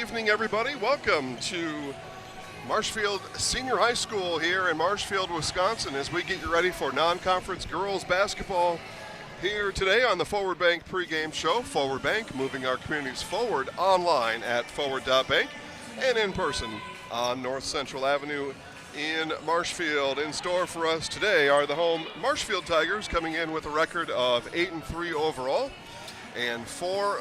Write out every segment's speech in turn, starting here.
evening, everybody. Welcome to Marshfield Senior High School here in Marshfield, Wisconsin, as we get you ready for non-conference girls basketball here today on the Forward Bank pregame show. Forward Bank, moving our communities forward, online at forward.bank and in person on North Central Avenue in Marshfield. In store for us today are the home Marshfield Tigers, coming in with a record of 8-3 overall and 4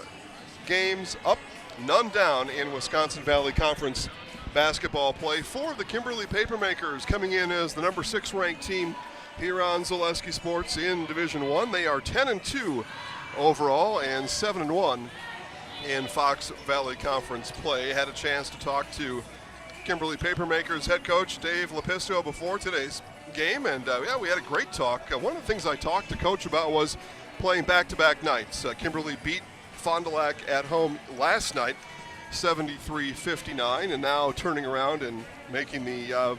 games up, none down in Wisconsin Valley Conference basketball play. For the Kimberly Papermakers, coming in as the number 6 ranked team here on Zaleski Sports in Division I. They are 10-2 overall and 7-1 in Fox Valley Conference play. Had a chance to talk to Kimberly Papermakers head coach Dave Lepisto before today's game, and we had a great talk. One of the things I talked to Coach about was playing back-to-back nights. Kimberly beat Fond du Lac at home last night, 73-59, and now turning around and making the, on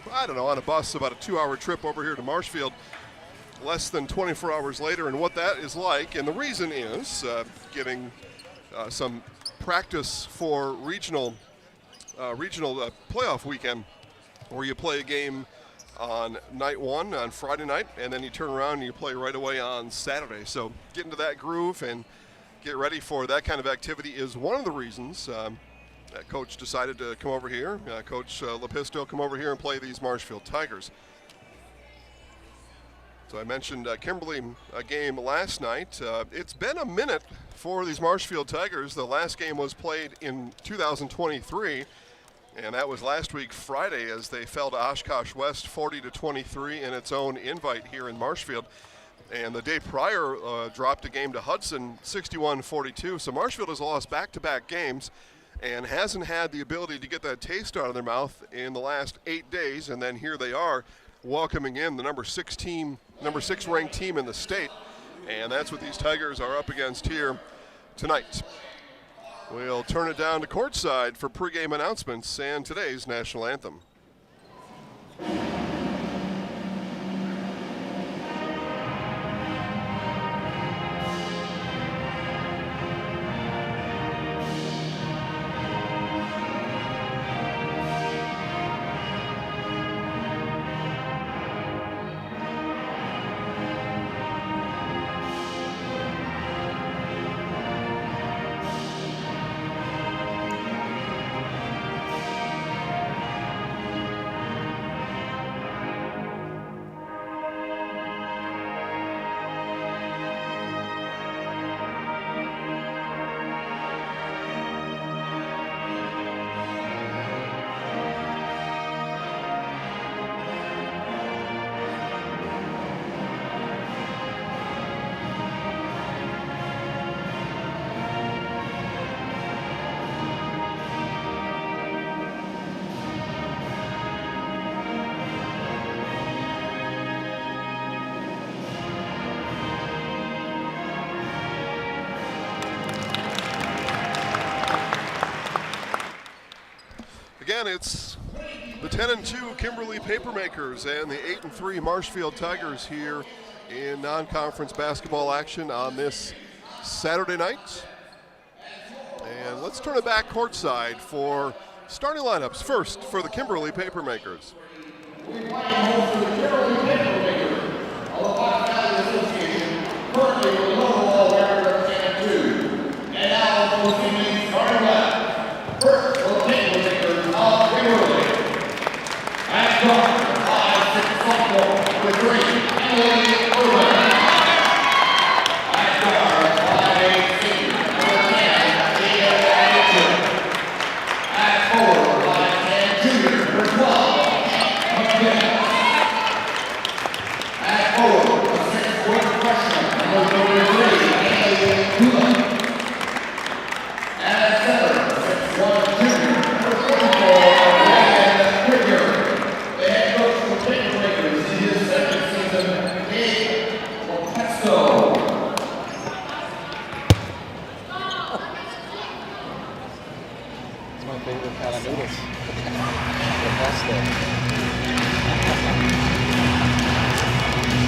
a bus, about a 2-hour trip over here to Marshfield less than 24 hours later, and what that is like. And the reason is getting some practice for regional playoff weekend, where you play a game on night one on Friday night, and then you turn around and you play right away on Saturday. So get into that groove and get ready for that kind of activity is one of the reasons that Coach decided to come over here. Coach Lepisto come over here and play these Marshfield Tigers. So I mentioned Kimberly a game last night. It's been a minute for these Marshfield Tigers. The last game was played in 2023, and that was last week Friday, as they fell to Oshkosh West 40-23 in its own invite here in Marshfield. And the day prior dropped a game to Hudson 61-42. So Marshfield has lost back-to-back games and hasn't had the ability to get that taste out of their mouth in the last 8 days. And then here they are welcoming in the number 6 ranked team in the state. And that's what these Tigers are up against here tonight. We'll turn it down to courtside for pregame announcements and today's national anthem. Again, it's the 10-2 Kimberly Papermakers and the 8-3 Marshfield Tigers here in non-conference basketball action on this Saturday night. And let's turn it back courtside for starting lineups. First, for the Kimberly Papermakers. We play home to the Kimberly Papermakers of the Fox Valley Association, currently with an overall record of 10-2. And now, for the team starting left. First, for the Papermakers of Kimberly. At guard, 5'6" sophomore with 3, Emily Irwin. At guard, 5'8" senior, number 10, Leah Mitchell. At forward, 5'10" junior, number 12, at forward, a 6-foot freshman, number 33, Emily Kula. At center, 6'1" junior, number 44, Ryan Krieger. The head coach of the Papermakers in his second season, Dave Lepisto. It's my favorite kind of noodles. The pesto.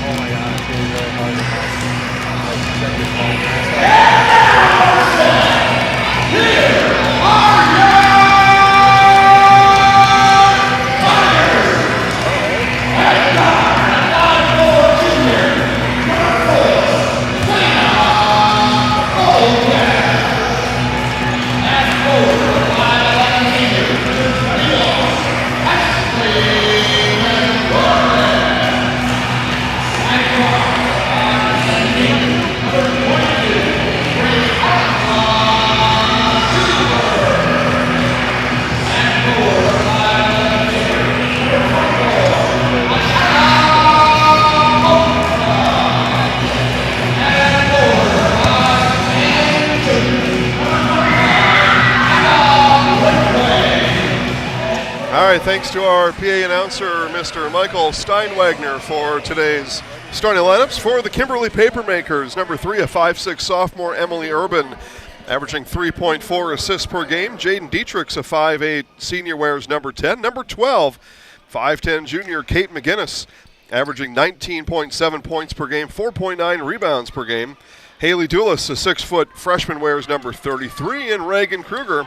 Oh my god, it's really, really hard to find. Like, 75 minutes. Here are your right, thanks to our PA announcer, Mr. Michael Steinwagner, for today's starting lineups for the Kimberly Papermakers. Number 3, a 5'6" sophomore, Emily Urban, averaging 3.4 assists per game. Jaden Dietrich's a 5'8" senior, wears number 10. Number 12, 5'10" junior, Kate McGinnis, averaging 19.7 points per game, 4.9 rebounds per game. Haley Dulis, a 6-foot freshman, wears number 33. And Reagan Kruger,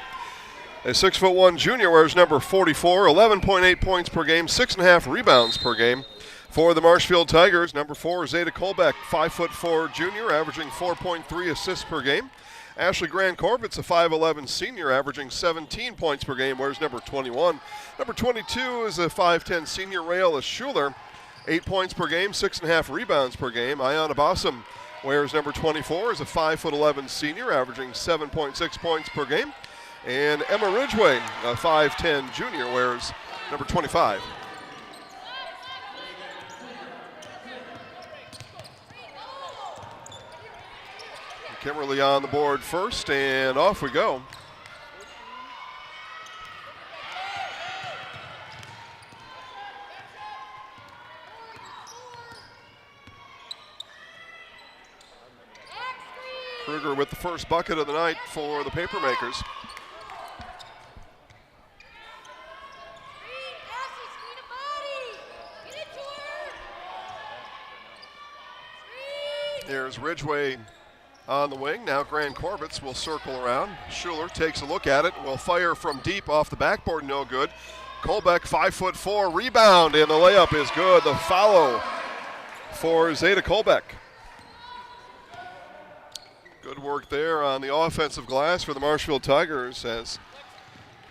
a 6'1" junior, wears number 44, 11.8 points per game, 6.5 rebounds per game. For the Marshfield Tigers, number 4, Zeta Kolbeck, 5'4" junior, averaging 4.3 assists per game. Ashley Grant-Corbett's a 5'11" senior, averaging 17 points per game, wears number 21. Number 22 is a 5'10" senior, Rayla Schuler, 8 points per game, 6.5 rebounds per game. Ayana Bossum wears number 24, is a 5'11" senior, averaging 7.6 points per game. And Emma Ridgway, a 5'10" junior, wears number 25. Kimberly on the board first, and off we go. Kruger with the first bucket of the night for the Papermakers. Here's Ridgway on the wing. Now Grant-Corbett's will circle around. Schuler takes a look at it, will fire from deep off the backboard, no good. Kolbeck, 5'4", rebound, and the layup is good. The follow for Zeta Kolbeck. Good work there on the offensive glass for the Marshfield Tigers, as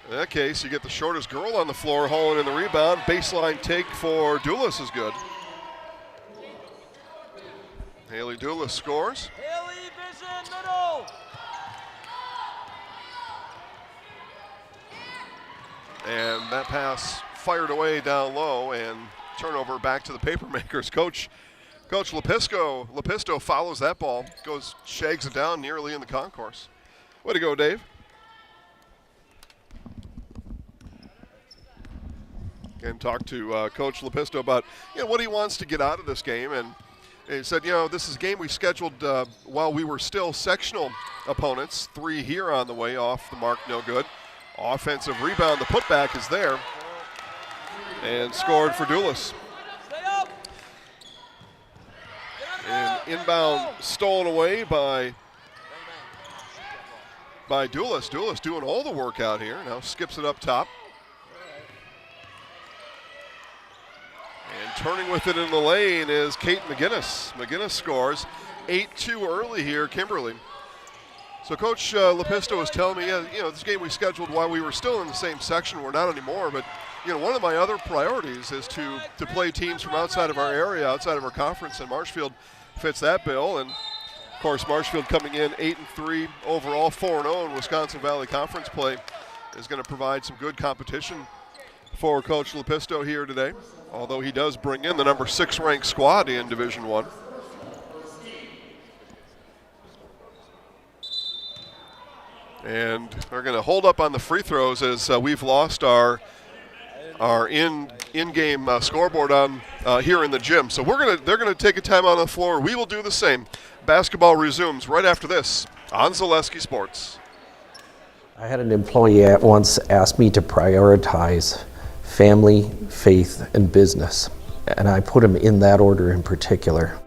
in that case you get the shortest girl on the floor hauling in the rebound. Baseline take for Dulis is good. Haley Dulis scores. Haley, vision, middle. And that pass fired away down low, and turnover back to the Papermakers. Coach Lepisto follows that ball, shags it down nearly in the concourse. Way to go, Dave. And talked to Coach Lepisto about what he wants to get out of this game, and he said, this is a game we scheduled while we were still sectional opponents. 3 here on the way, off the mark, no good. Offensive rebound, the putback is there, and scored for Dulis. And inbound stolen away by Dulis. Dulis doing all the work out here. Now skips it up top. And turning with it in the lane is Kate McGinnis. McGinnis scores 8-2 early here, Kimberly. So Coach Lepisto was telling me, this game we scheduled while we were still in the same section. We're not anymore, but one of my other priorities is to play teams from outside of our area, outside of our conference, and Marshfield fits that bill. And of course, Marshfield coming in 8-3 overall, 4-0 in Wisconsin Valley Conference play is going to provide some good competition for Coach Lepisto here today, although he does bring in the number 6 ranked squad in Division I. And they're going to hold up on the free throws as we've lost our in-game scoreboard on here in the gym. So they're gonna take a time on the floor. We will do the same. Basketball resumes right after this on Zaleski Sports. I had an employee once ask me to prioritize family, faith, and business, and I put them in that order in particular.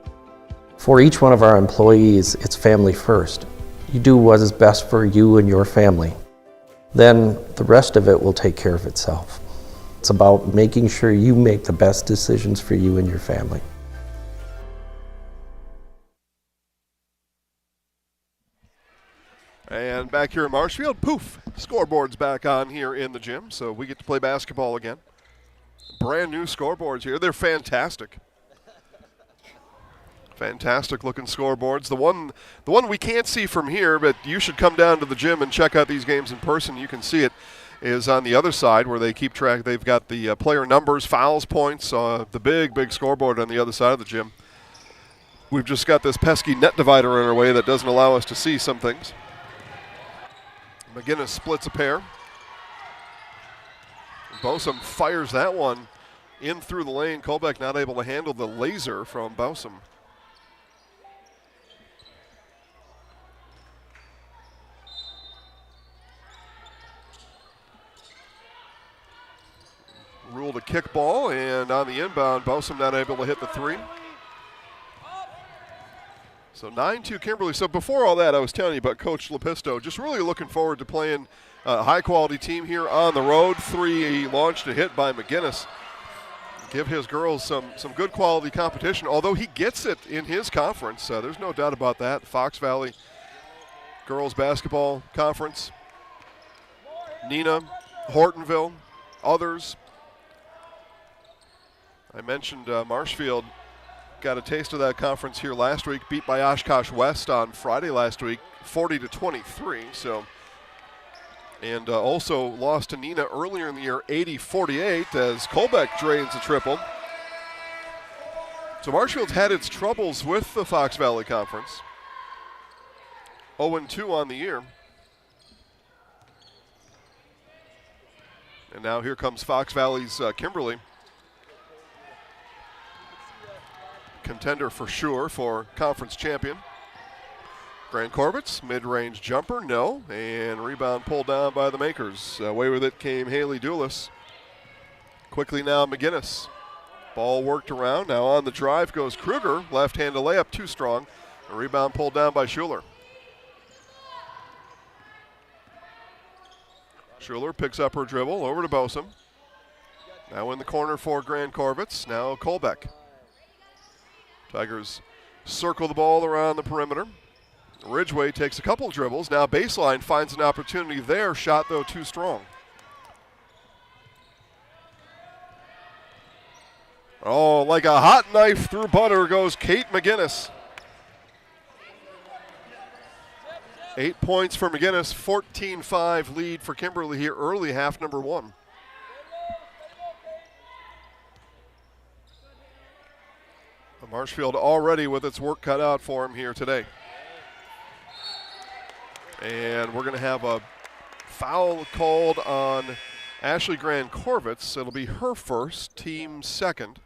For each one of our employees, it's family first. You do what is best for you and your family. Then the rest of it will take care of itself. It's about making sure you make the best decisions for you and your family. And back here in Marshfield, poof, scoreboard's back on here in the gym, so we get to play basketball again. Brand new scoreboards here. They're fantastic. Fantastic looking scoreboards. The one we can't see from here, but you should come down to the gym and check out these games in person. You can see it, is on the other side where they keep track. They've got the player numbers, fouls, points, the big scoreboard on the other side of the gym. We've just got this pesky net divider in our way that doesn't allow us to see some things. McGinnis splits a pair. Bosom fires that one in through the lane. Colbeck not able to handle the laser from Bosom. Ruled a kickball, and on the inbound, Bosom not able to hit the three. So 9-2 Kimberly. So before all that, I was telling you about Coach Lepisto. Just really looking forward to playing a high-quality team here on the road. 3 launched a hit by McGinnis. Give his girls some good quality competition, although he gets it in his conference. There's no doubt about that. Fox Valley Girls Basketball Conference. Neenah, Hortonville, others. I mentioned Marshfield got a taste of that conference here last week, beat by Oshkosh West on Friday last week, 40-23. And also lost to Neenah earlier in the year, 80-48, as Colbeck drains a triple. So Marshfield's had its troubles with the Fox Valley Conference. 0-2 on the year. And now here comes Fox Valley's Kimberly. Contender for sure for conference champion. Grand Corbett's mid-range jumper, no, and rebound pulled down by the Makers. Away with it came Haley Doulis. Quickly now McGinnis. Ball worked around, now on the drive goes Kruger. Left-handed layup, too strong. A rebound pulled down by Schuler. Schuler picks up her dribble, over to Bosom. Now in the corner for Grand Corbett's, now Colbeck. Tigers circle the ball around the perimeter. Ridgeway takes a couple dribbles. Now baseline finds an opportunity there. Shot, though, too strong. Oh, like a hot knife through butter goes Kate McGinnis. 8 points for McGinnis, 14-5 lead for Kimberly here early, half number 1. Marshfield already with its work cut out for him here today. And we're going to have a foul called on Ashley Grand Corvitz. It'll be her first, team second.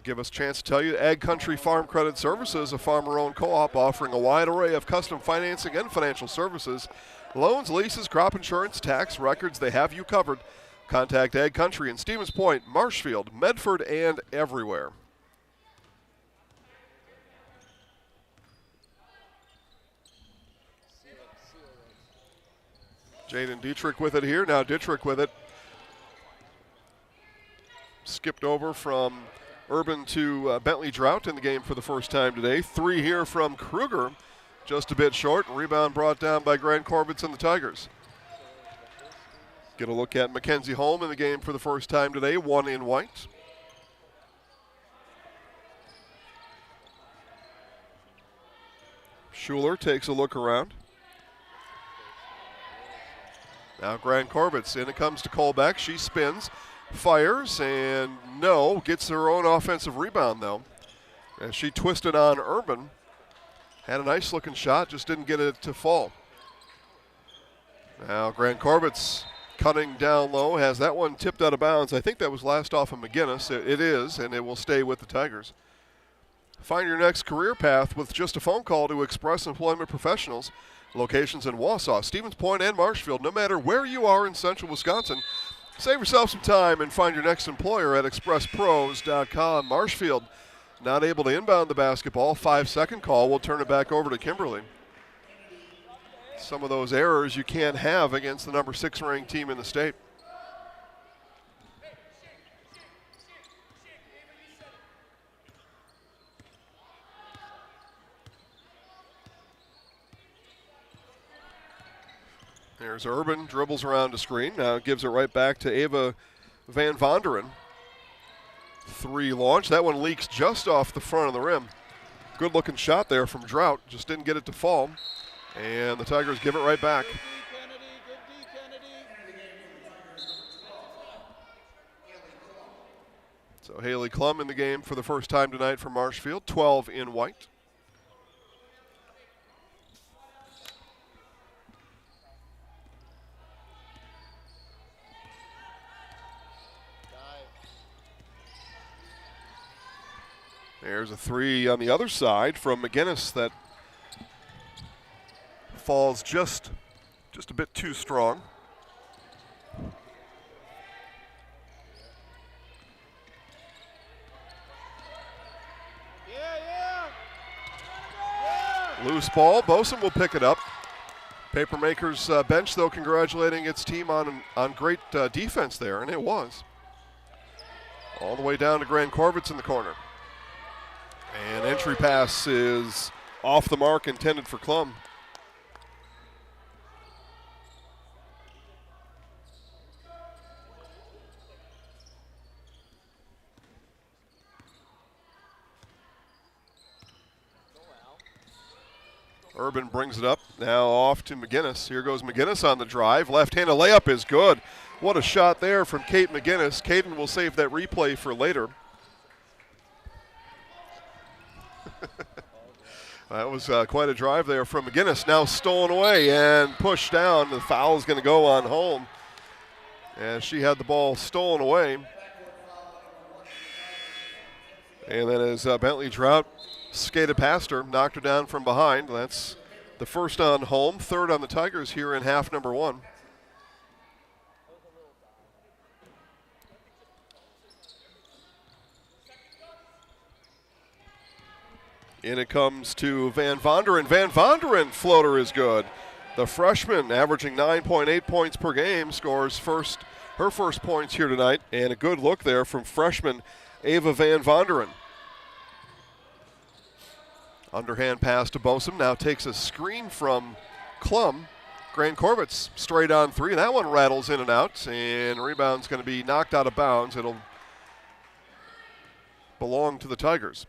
Give us a chance to tell you, Ag Country Farm Credit Services, a farmer-owned co-op offering a wide array of custom financing and financial services. Loans, leases, crop insurance, tax records, they have you covered. Contact Ag Country in Stevens Point, Marshfield, Medford, and everywhere. Jaden Dietrich with it here. Now Dietrich with it. Skipped over from Urban to Bentley Drought in the game for the first time today. 3 here from Kruger, just a bit short. Rebound brought down by Grand Corbett's and the Tigers. Get a look at Mackenzie Holm in the game for the first time today, 1 in white. Schuler takes a look around. Now Grand Corbett's in. It comes to Colbeck. She spins, fires, and no. Gets her own offensive rebound, though. As she twisted on Urban. Had a nice-looking shot, just didn't get it to fall. Now Grand Corbett's cutting down low. Has that one tipped out of bounds. I think that was last off of McGinnis. It is, and it will stay with the Tigers. Find your next career path with just a phone call to Express Employment Professionals. Locations in Wausau, Stevens Point, and Marshfield. No matter where you are in central Wisconsin, save yourself some time and find your next employer at expresspros.com. Marshfield not able to inbound the basketball. 5-second call. We'll turn it back over to Kimberly. Some of those errors you can't have against the number 6 ranked team in the state. There's Urban, dribbles around the screen. Now gives it right back to Ava Van Vonderen. 3 launch. That one leaks just off the front of the rim. Good looking shot there from Drought. Just didn't get it to fall. And the Tigers give it right back. So Haley Klum in the game for the first time tonight for Marshfield. 12 in white. There's a three on the other side from McGinnis that falls just a bit too strong. Loose ball. Bosun will pick it up. Papermakers bench, though, congratulating its team on great defense there, and it was. All the way down to Grant Corvitz in the corner. And entry pass is off the mark, intended for Klum. Urban brings it up, now off to McGinnis. Here goes McGinnis on the drive. Left-handed layup is good. What a shot there from Kate McGinnis. Caden will save that replay for later. That was quite a drive there from McGinnis. Now stolen away and pushed down. The foul is going to go on home. And she had the ball stolen away. And then as Bentley Trout skated past her, knocked her down from behind. That's the first on home, third on the Tigers here in half number one. In it comes to Van Vonderen. Van Vonderen floater is good. The freshman, averaging 9.8 points per game, scores her first points here tonight, and a good look there from freshman Ava Van Vonderen. Underhand pass to Bosun, now takes a screen from Klum. Grant Corvitz straight on three. That one rattles in and out, and rebound's going to be knocked out of bounds. It'll belong to the Tigers.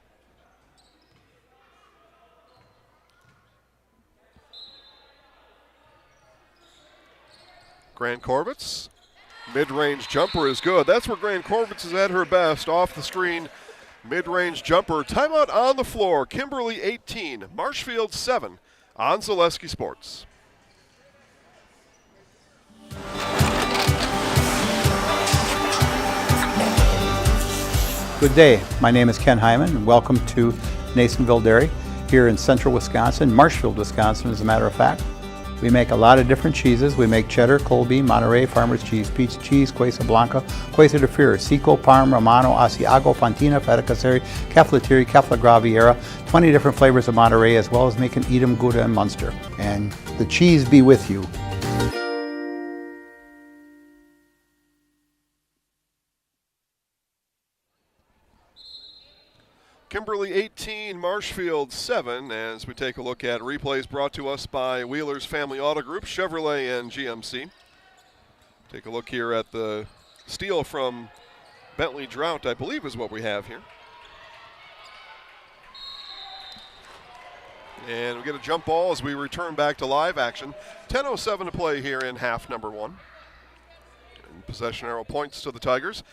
Grant Corvitz, mid-range jumper is good. That's where Grant Corvitz is at her best, off the screen. Mid-range jumper. Timeout on the floor. Kimberly 18, Marshfield 7 on Zaleski Sports. Good day. My name is Ken Hyman, and welcome to Nasonville Dairy here in central Wisconsin, Marshfield, Wisconsin, as a matter of fact. We make a lot of different cheeses. We make cheddar, Colby, Monterey, Farmer's Cheese, Pizza Cheese, Quesa Blanca, Quesa de Fear, Seco, Parm, Romano, Asiago, Fontina, Feta Caseri, Caflatiri, Cafla Graviera, 20 different flavors of Monterey, as well as making Edam, Gouda, and Munster. And the cheese be with you. Kimberly 18, Marshfield 7, as we take a look at replays brought to us by Wheeler's Family Auto Group, Chevrolet, and GMC. Take a look here at the steal from Bentley Drought, I believe is what we have here. And we get a jump ball as we return back to live action. 10:07 to play here in half number one. And possession arrow points to the Tigers.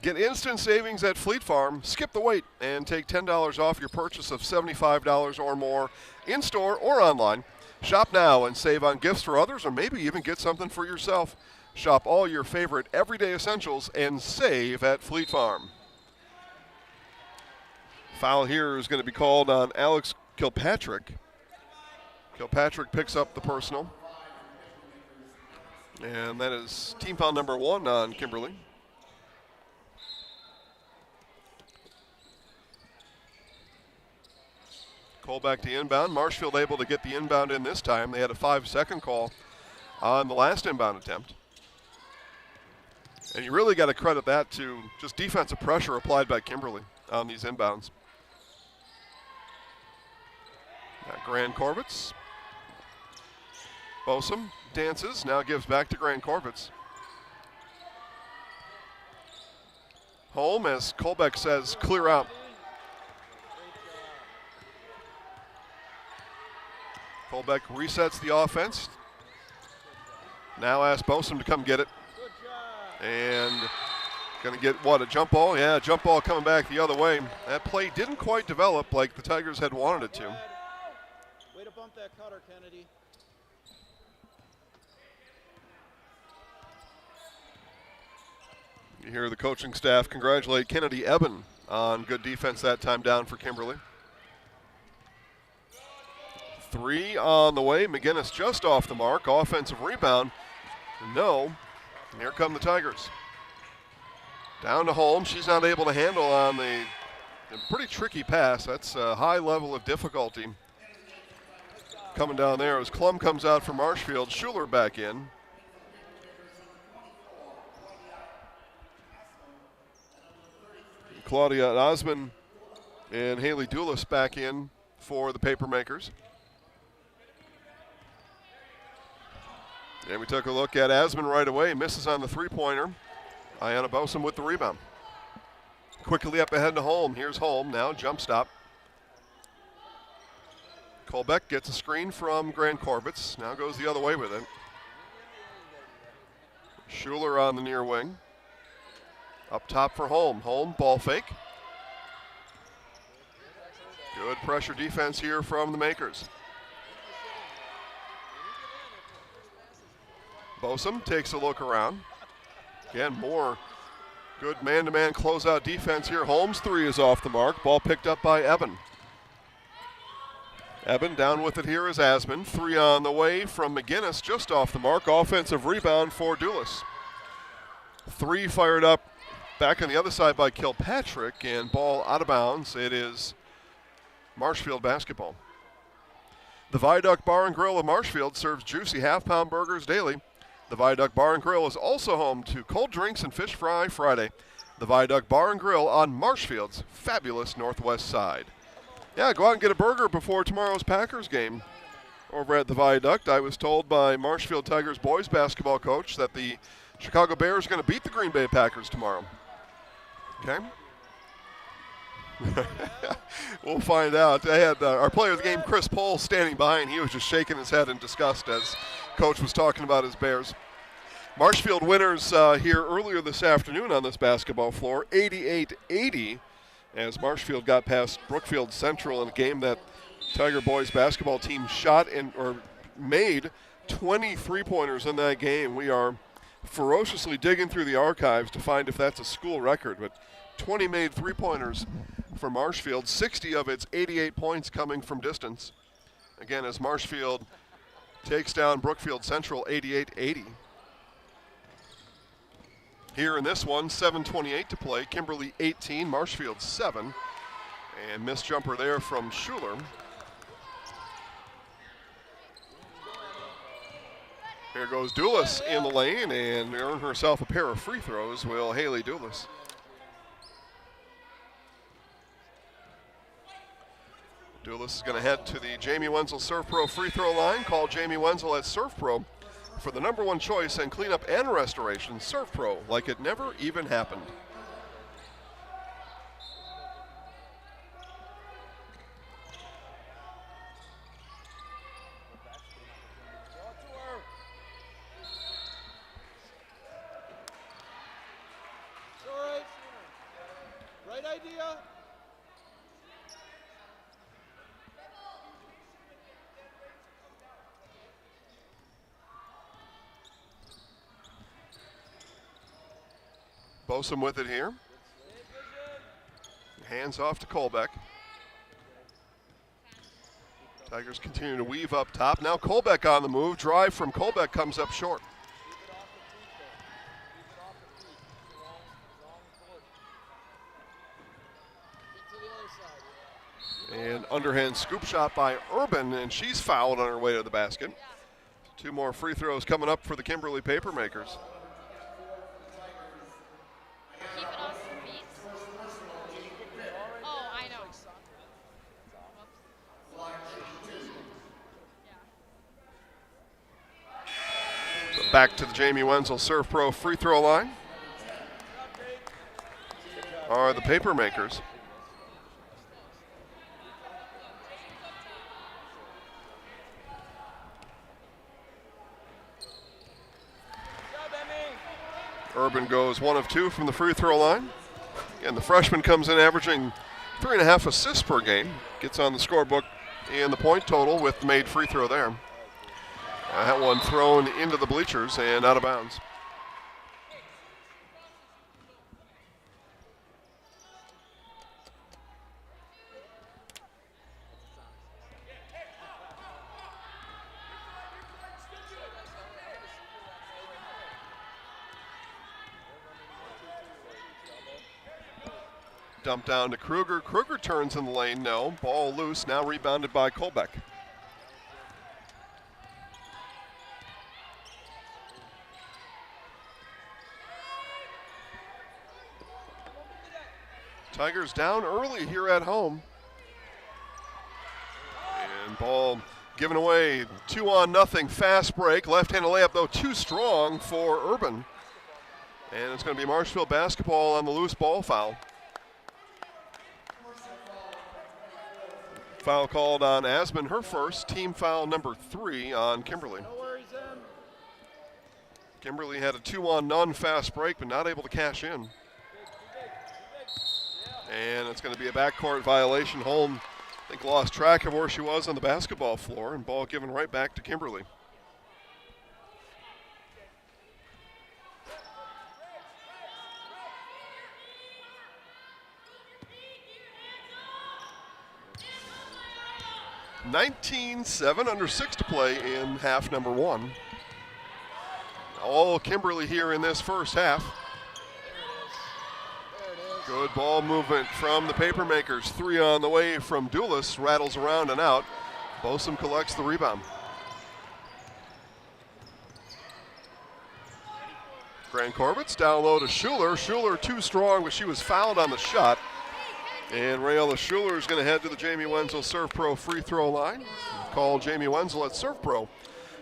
Get instant savings at Fleet Farm. Skip the wait and take $10 off your purchase of $75 or more in-store or online. Shop now and save on gifts for others, or maybe even get something for yourself. Shop all your favorite everyday essentials and save at Fleet Farm. Foul here is going to be called on Alex Kilpatrick. Kilpatrick picks up the personal. And that is team foul number 1 on Kimberly. Call back to inbound. Marshfield able to get the inbound in this time. They had a 5-second call on the last inbound attempt. And you really got to credit that to just defensive pressure applied by Kimberly on these inbounds. Now Grant Corvitz. Bosun dances, now gives back to Grant Corvitz. Home, as Colbeck says, clear out. Colbeck resets the offense. Now asks Bosun to come get it. And going to get, what, a jump ball? Yeah, jump ball coming back the other way. That play didn't quite develop like the Tigers had wanted it to. Way to bump that cutter, Kennedy. You hear the coaching staff congratulate Kennedy Eben on good defense that time down for Kimberly. 3 on the way. McGinnis just off the mark. Offensive rebound. No. And here come the Tigers. Down to Holmes. She's not able to handle on the pretty tricky pass. That's a high level of difficulty coming down there as Klum comes out for Marshfield. Schuler back in. Claudia Osman and Haley Doulis back in for the Papermakers. And we took a look at Asman right away. Misses on the three-pointer. Ayanna Bosom with the rebound. Quickly up ahead to Holm. Here's Holm now, jump stop. Colbeck gets a screen from Grant Corbett. Now goes the other way with it. Schuler on the near wing. Up top for Holm. Holm, ball fake. Good pressure defense here from the Makers. Bosom takes a look around. Again, more good man-to-man closeout defense here. Holmes' three is off the mark. Ball picked up by Eben. Eben down with it here is Asman. 3 on the way from McGinnis, just off the mark. Offensive rebound for Doulis. 3 fired up back on the other side by Kilpatrick, and ball out of bounds. It is Marshfield basketball. The Viaduct Bar and Grill of Marshfield serves juicy half-pound burgers daily. The Viaduct Bar and Grill is also home to cold drinks and fish fry Friday. The Viaduct Bar and Grill on Marshfield's fabulous northwest side. Yeah, go out and get a burger before tomorrow's Packers game over at the Viaduct. I was told by Marshfield Tigers boys basketball coach that the Chicago Bears are going to beat the Green Bay Packers tomorrow. Okay? We'll find out. I had our player of the game, Chris Pohl, standing by, and he was just shaking his head in disgust as Coach was talking about his Bears. Marshfield winners here earlier this afternoon on this basketball floor, 88-80, as Marshfield got past Brookfield Central in a game that Tiger boys basketball team shot or made 20 three-pointers in that game. We are ferociously digging through the archives to find if that's a school record, but 20 made three-pointers for Marshfield, 60 of its 88 points coming from distance. Again, as Marshfield takes down Brookfield Central 88-80. Here in this one, 7:28 to play. Kimberly 18, Marshfield 7. And missed jumper there from Schuler. Here goes Doulis in the lane and earn herself a pair of free throws, will Haley Doulis. Doulis is going to head to the Jamie Wenzel Surf Pro free throw line. Call Jamie Wenzel at Surf Pro for the #1 choice in cleanup and restoration. Surf Pro, like it never even happened. Right idea. Bosom with it here. Hands off to Colbeck. Tigers continue to weave up top. Now Colbeck on the move. Drive from Colbeck comes up short. And underhand scoop shot by Urban, and she's fouled on her way to the basket. 2 more free throws coming up for the Kimberly Papermakers. Keep it off your feet. Oh, I know. So back to the Jamie Wenzel Surf Pro free throw line are the Papermakers. Urban goes 1 of 2 from the free throw line. And the freshman comes in averaging 3.5 assists per game. Gets on the scorebook and the point total with the made free throw there. That one thrown into the bleachers and out of bounds. Dump down to Kruger. Kruger turns in the lane, no. Ball loose, now rebounded by Kolbeck. Tigers down early here at home. And ball given away, 2-0, fast break. Left-handed layup, though, too strong for Urban. And it's going to be Marshfield basketball on the loose ball foul. Foul called on Asman, her first. Team foul number 3 on Kimberly. No worries, Em. Kimberly had a 2-on-none fast break, but not able to cash in. And it's going to be a backcourt violation. Holm, I think, lost track of where she was on the basketball floor, and ball given right back to Kimberly. (19-7) under 6 to play in half number 1. All Kimberly here in this first half. Good ball movement from the Papermakers. 3 on the way from Dulis. Rattles around and out. Bosom collects the rebound. Grand Corbett's down low to Schuler. Schuler too strong, but she was fouled on the shot. And Rayola Schuler is going to head to the Jamie Wenzel Serve Pro free throw line. Call Jamie Wenzel at Serve Pro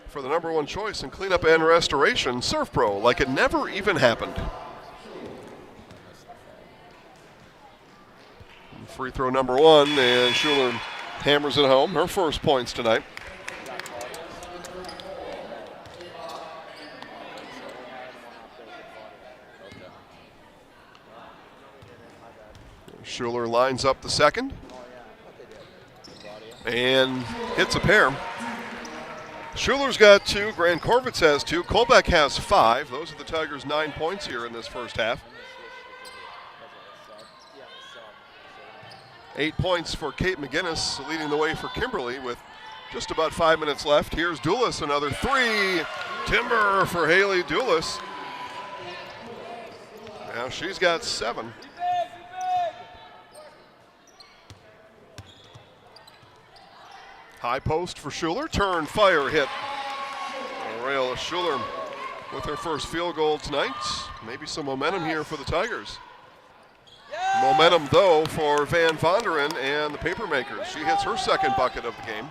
for the number 1 choice in cleanup and restoration. Serve Pro, like it never even happened. Free throw number 1, and Schuler hammers it home. Her first points tonight. Schuler lines up the second and hits a pair. Schuler's got 2, Grand Corvitz has 2, Kolbeck has 5. Those are the Tigers' 9 points here in this first half. 8 points for Kate McGinnis, leading the way for Kimberly with just about 5 minutes left. Here's Dulis, another 3. Timber for Haley Dulis. Now she's got 7. High post for Schuler, turn, fire, hit. Rayola Schuler with her first field goal tonight. Maybe some momentum here for the Tigers. Momentum, though, for Van Vonderen and the Papermakers. She hits her second bucket of the game.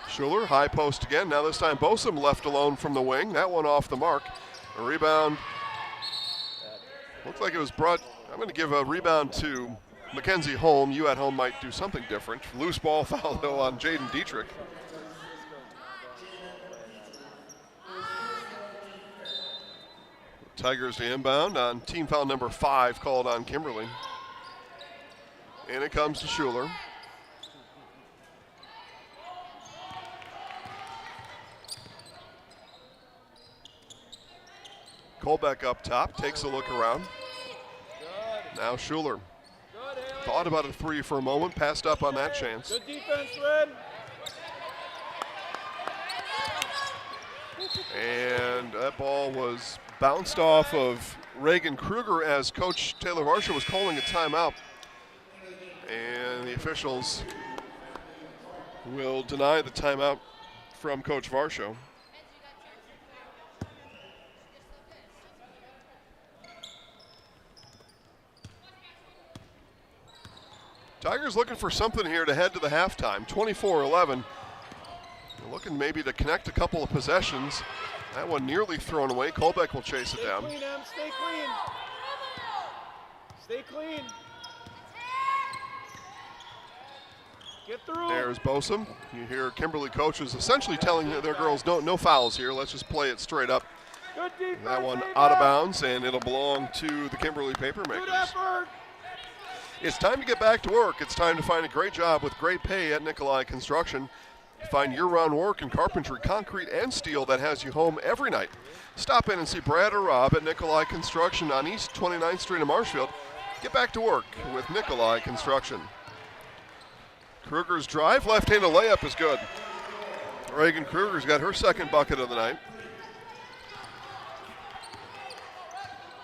Schuler, high post again. Now this time Bosom left alone from the wing. That one off the mark. A rebound. Looks like it was brought. I'm going to give a rebound to Mackenzie Holm. You at home might do something different. Loose ball foul, though, on Jaden Dietrich. Tigers to inbound on team foul number 5 called on Kimberly. And it comes to Schuler. Kolbeck up top, takes a look around. Now Schuler. Thought about a 3 for a moment, passed up on that chance. Good defense, Red. And that ball was bounced off of Reagan Kruger as Coach Taylor Varsha was calling a timeout. And the officials will deny the timeout from Coach Varsha. Tigers looking for something here to head to the halftime. 24-11. Looking maybe to connect a couple of possessions. That one nearly thrown away. Kolbeck will chase it down. Stay clean, Em. Stay clean. Stay clean. Get through. There's Bosom. You hear Kimberly coaches essentially telling their girls, no fouls here. Let's just play it straight up. Good defense. That one Ava. out of bounds, and it'll belong to the Kimberly Good Papermakers. effort. It's time to get back to work. It's time to find a great job with great pay at Nikolai Construction. Find year-round work in carpentry, concrete, and steel that has you home every night. Stop in and see Brad or Rob at Nikolai Construction on East 29th Street in Marshfield. Get back to work with Nikolai Construction. Kruger's drive, left-handed layup is good. Reagan Kruger's got her second bucket of the night.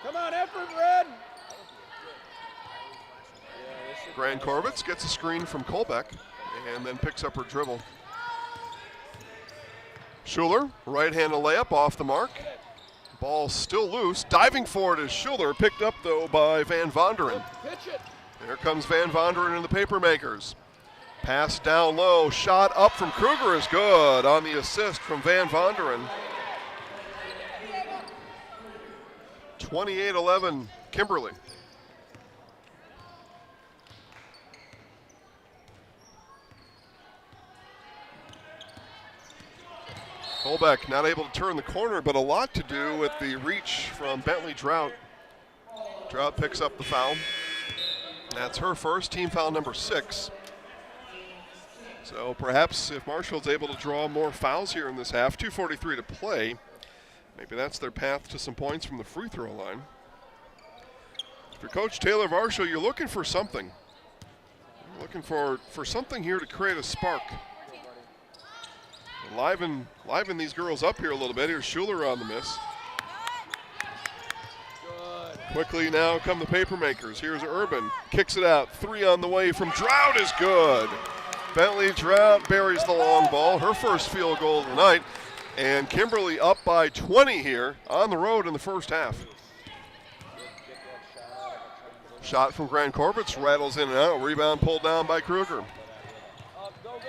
Come Come on, effort, Red. Gran Corvitz gets a screen from Kolbeck and then picks up her dribble. Schuler, right-handed layup off the mark. Ball still loose. Diving for it is Schuler, picked up though by Van Vonderen. Pitch it. Here comes Van Vonderen and the Papermakers. Pass down low, shot up from Kruger is good on the assist from Van Vonderen. 28-11, Kimberly. Kolbeck not able to turn the corner, but a lot to do with the reach from Bentley Drought. Drought picks up the foul. That's her first, team foul number 6. So perhaps if Marshfield's able to draw more fouls here in this half, 2:43 to play, maybe that's their path to some points from the free throw line. For Coach Taylor Varsho, you're looking for something. You're looking for something here to create a spark. Liven these girls up here a little bit. Here's Schuler on the miss. Good. Quickly now come the Papermakers. Here's Urban. Kicks it out. 3 on the way from Drought is good. Bentley Drought buries the long ball. Her first field goal of the night. And Kimberly up by 20 here on the road in the first half. Shot from Gran Corvitz. Rattles in and out. Rebound pulled down by Kruger. Go.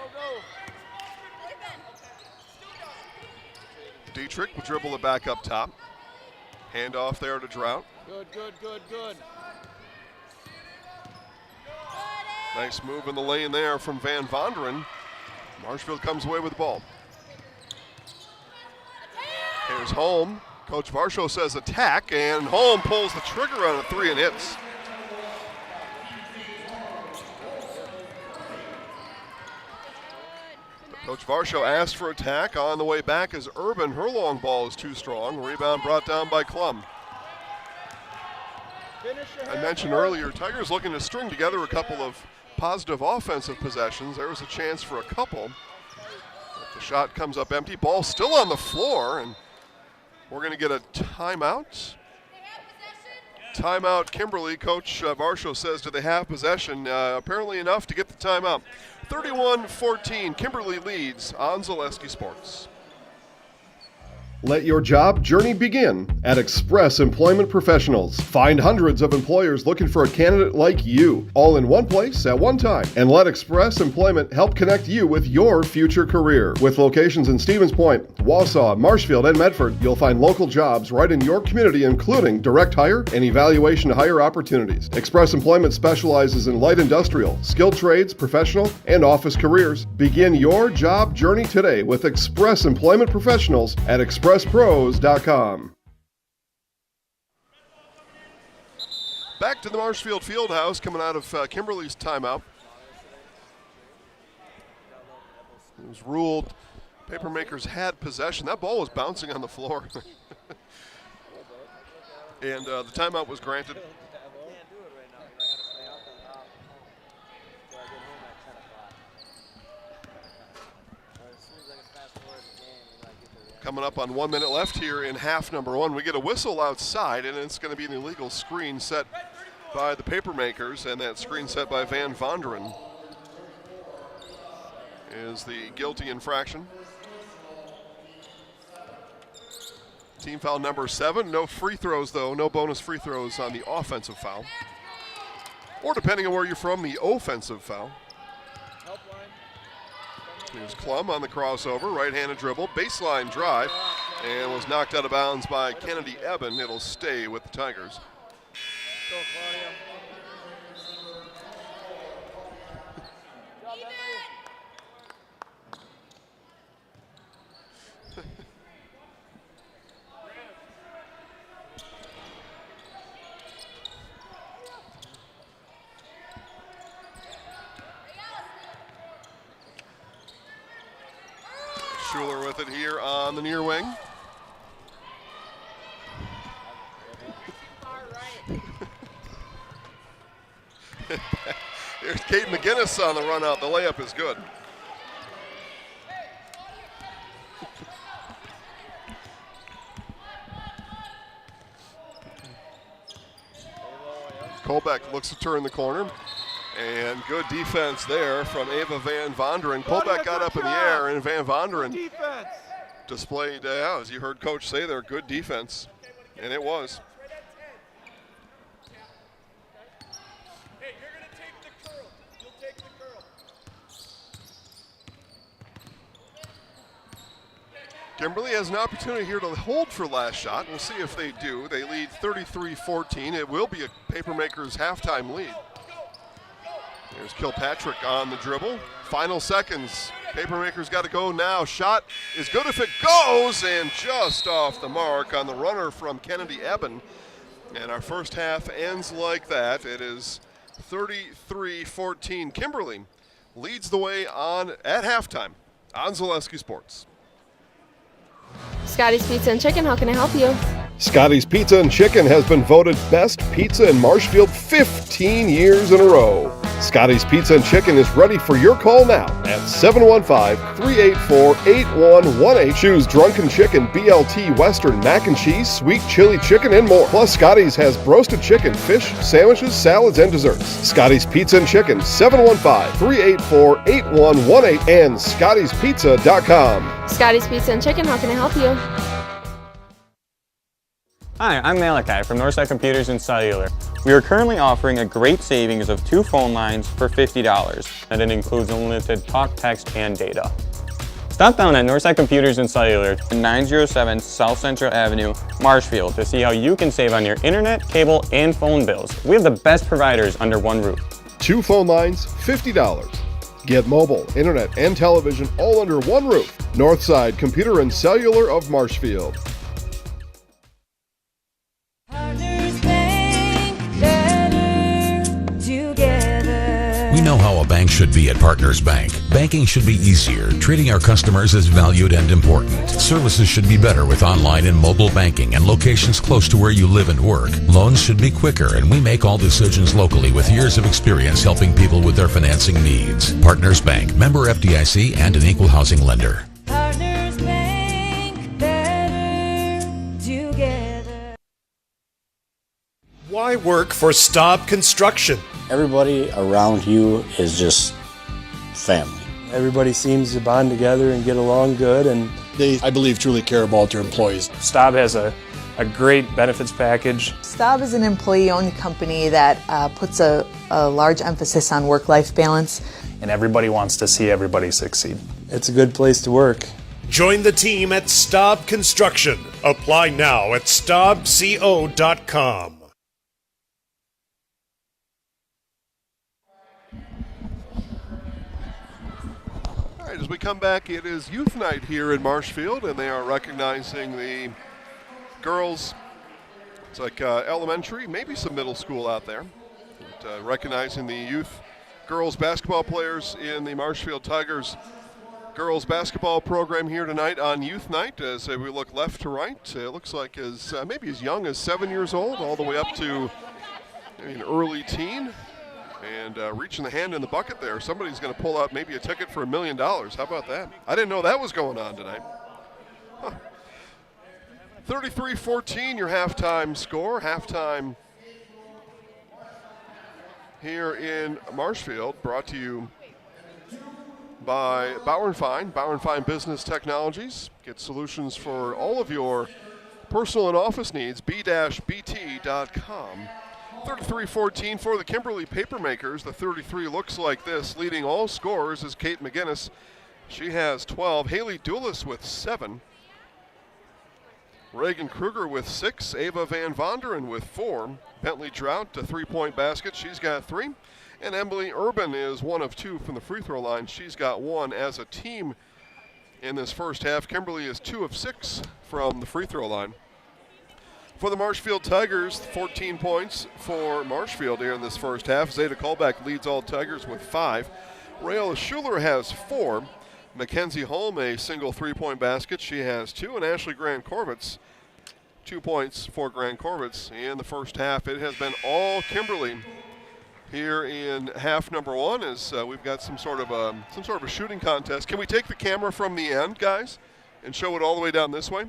Dietrich will dribble it back up top. Handoff there to Drought. Good. Nice move in the lane there from Van Vonderen. Marshfield comes away with the ball. Here's Holm. Coach Varsho says attack, and Holm pulls the trigger on a 3 and hits. Coach Varsho asked for attack. On the way back is Urban. Her long ball is too strong. Rebound brought down by Klum. I mentioned earlier, Tigers looking to string together a couple of positive offensive possessions. There was a chance for a couple. But the shot comes up empty. Ball still on the floor, and we're going to get a timeout. Timeout, Kimberly. Coach Varsho says, do they have possession? Apparently enough to get the timeout. 31-14, Kimberly leads on Zaleski Sports. Let your job journey begin at Express Employment Professionals. Find hundreds of employers looking for a candidate like you, all in one place at one time. And let Express Employment help connect you with your future career. With locations in Stevens Point, Wausau, Marshfield, and Medford, you'll find local jobs right in your community, including direct hire and evaluation to hire opportunities. Express Employment specializes in light industrial, skilled trades, professional, and office careers. Begin your job journey today with Express Employment Professionals at expresspros.com. Back to the Marshfield Fieldhouse coming out of Kimberly's timeout. It was ruled Papermakers had possession. That ball was bouncing on the floor. And the timeout was granted. Coming up on 1 minute left here in half number 1. We get a whistle outside, and it's going to be an illegal screen set by the Papermakers, and that screen set by Van Vonderen is the guilty infraction. Team foul number 7. No free throws, though. No bonus free throws on the offensive foul. Or depending on where you're from, the offensive foul. Here's Klum on the crossover, right-handed dribble, baseline drive, and was knocked out of bounds by Kennedy Eben. It'll stay with the Tigers. Go, Claudia. Schuler with it here on the near wing. There's Kate McGinnis on the run out. The layup is good. Colbeck looks to turn the corner. And good defense there from Ava Van Vonderen. Colbeck got up in the air, and Van Vonderen displayed, as you heard Coach say there, good defense. And it was. Hey, you're going to take the curl. You'll take the curl. Kimberly has an opportunity here to hold for last shot. We'll see if they do. They lead 33-14. It will be a Papermakers halftime lead. There's Kilpatrick on the dribble. Final seconds. Papermakers got to go now. Shot is good if it goes, and just off the mark on the runner from Kennedy Eben. And our first half ends like that. It is 33-14. Kimberly leads the way at halftime on Zaleski Sports. Scotty's Pizza and Chicken, how can I help you? Scotty's Pizza and Chicken has been voted best pizza in Marshfield 15 years in a row. Scotty's Pizza and Chicken is ready for your call now at 715-384-8118. Choose Drunken Chicken, BLT, Western, Mac and Cheese, Sweet Chili Chicken, and more. Plus, Scotty's has roasted chicken, fish, sandwiches, salads, and desserts. Scotty's Pizza and Chicken, 715-384-8118 and Scotty'sPizza.com. Scotty's Pizza and Chicken, how can I help you? Hi, I'm Malachi from Northside Computers and Cellular. We are currently offering a great savings of 2 phone lines for $50, and it includes unlimited talk, text, and data. Stop down at Northside Computers and Cellular, 907 South Central Avenue, Marshfield, to see how you can save on your internet, cable, and phone bills. We have the best providers under one roof. 2 phone lines, $50. Get mobile, internet, and television all under one roof. Northside Computer and Cellular of Marshfield. We know how a bank should be at Partners Bank. Banking should be easier. Treating our customers as valued and important. Services should be better with online and mobile banking and locations close to where you live and work. Loans should be quicker, and we make all decisions locally with years of experience helping people with their financing needs. Partners Bank, member FDIC, and an equal housing lender. Partners Bank, better together. Why work for Staub Construction? Everybody around you is just family. Everybody seems to bond together and get along good, and They, I believe, truly care about their employees. Staub has a great benefits package. Staub is an employee-owned company that puts a large emphasis on work-life balance. And everybody wants to see everybody succeed. It's a good place to work. Join the team at Staub Construction. Apply now at staubco.com. As we come back, it is youth night here in Marshfield, and they are recognizing the girls. It's like elementary, maybe some middle school out there. But, recognizing the youth girls basketball players in the Marshfield Tigers girls basketball program here tonight on youth night. As we look left to right, it looks like maybe as young as 7 years old, all the way up to an early teen. And reaching the hand in the bucket there. Somebody's going to pull out maybe a ticket for $1 million. How about that? I didn't know that was going on tonight. 33-14, your halftime score. Halftime here in Marshfield, brought to you by Bauer & Fine. Bauer & Fine Business Technologies. Get solutions for all of your personal and office needs. b-bt.com. 33-14 for the Kimberly Papermakers. The 33 looks like this. Leading all scorers is Kate McGinnis. She has 12. Haley Doulis with 7. Reagan Kruger with 6. Ava Van Vonderen with 4. Bentley Drought to three-point basket. She's got 3. And Emily Urban is 1 of 2 from the free throw line. She's got 1 as a team in this first half. Kimberly is 2 of 6 from the free throw line. For the Marshfield Tigers, 14 points for Marshfield here in this first half. Zeta Colbeck leads all Tigers with 5. Rayola Schuler has 4. Mackenzie Holm, a single three-point basket. She has 2. And Ashley Grand-Corvitz, 2 points for Grand-Corvitz in the first half. It has been all Kimberly here in half number 1 as we've got some sort of a shooting contest. Can we take the camera from the end, guys, and show it all the way down this way?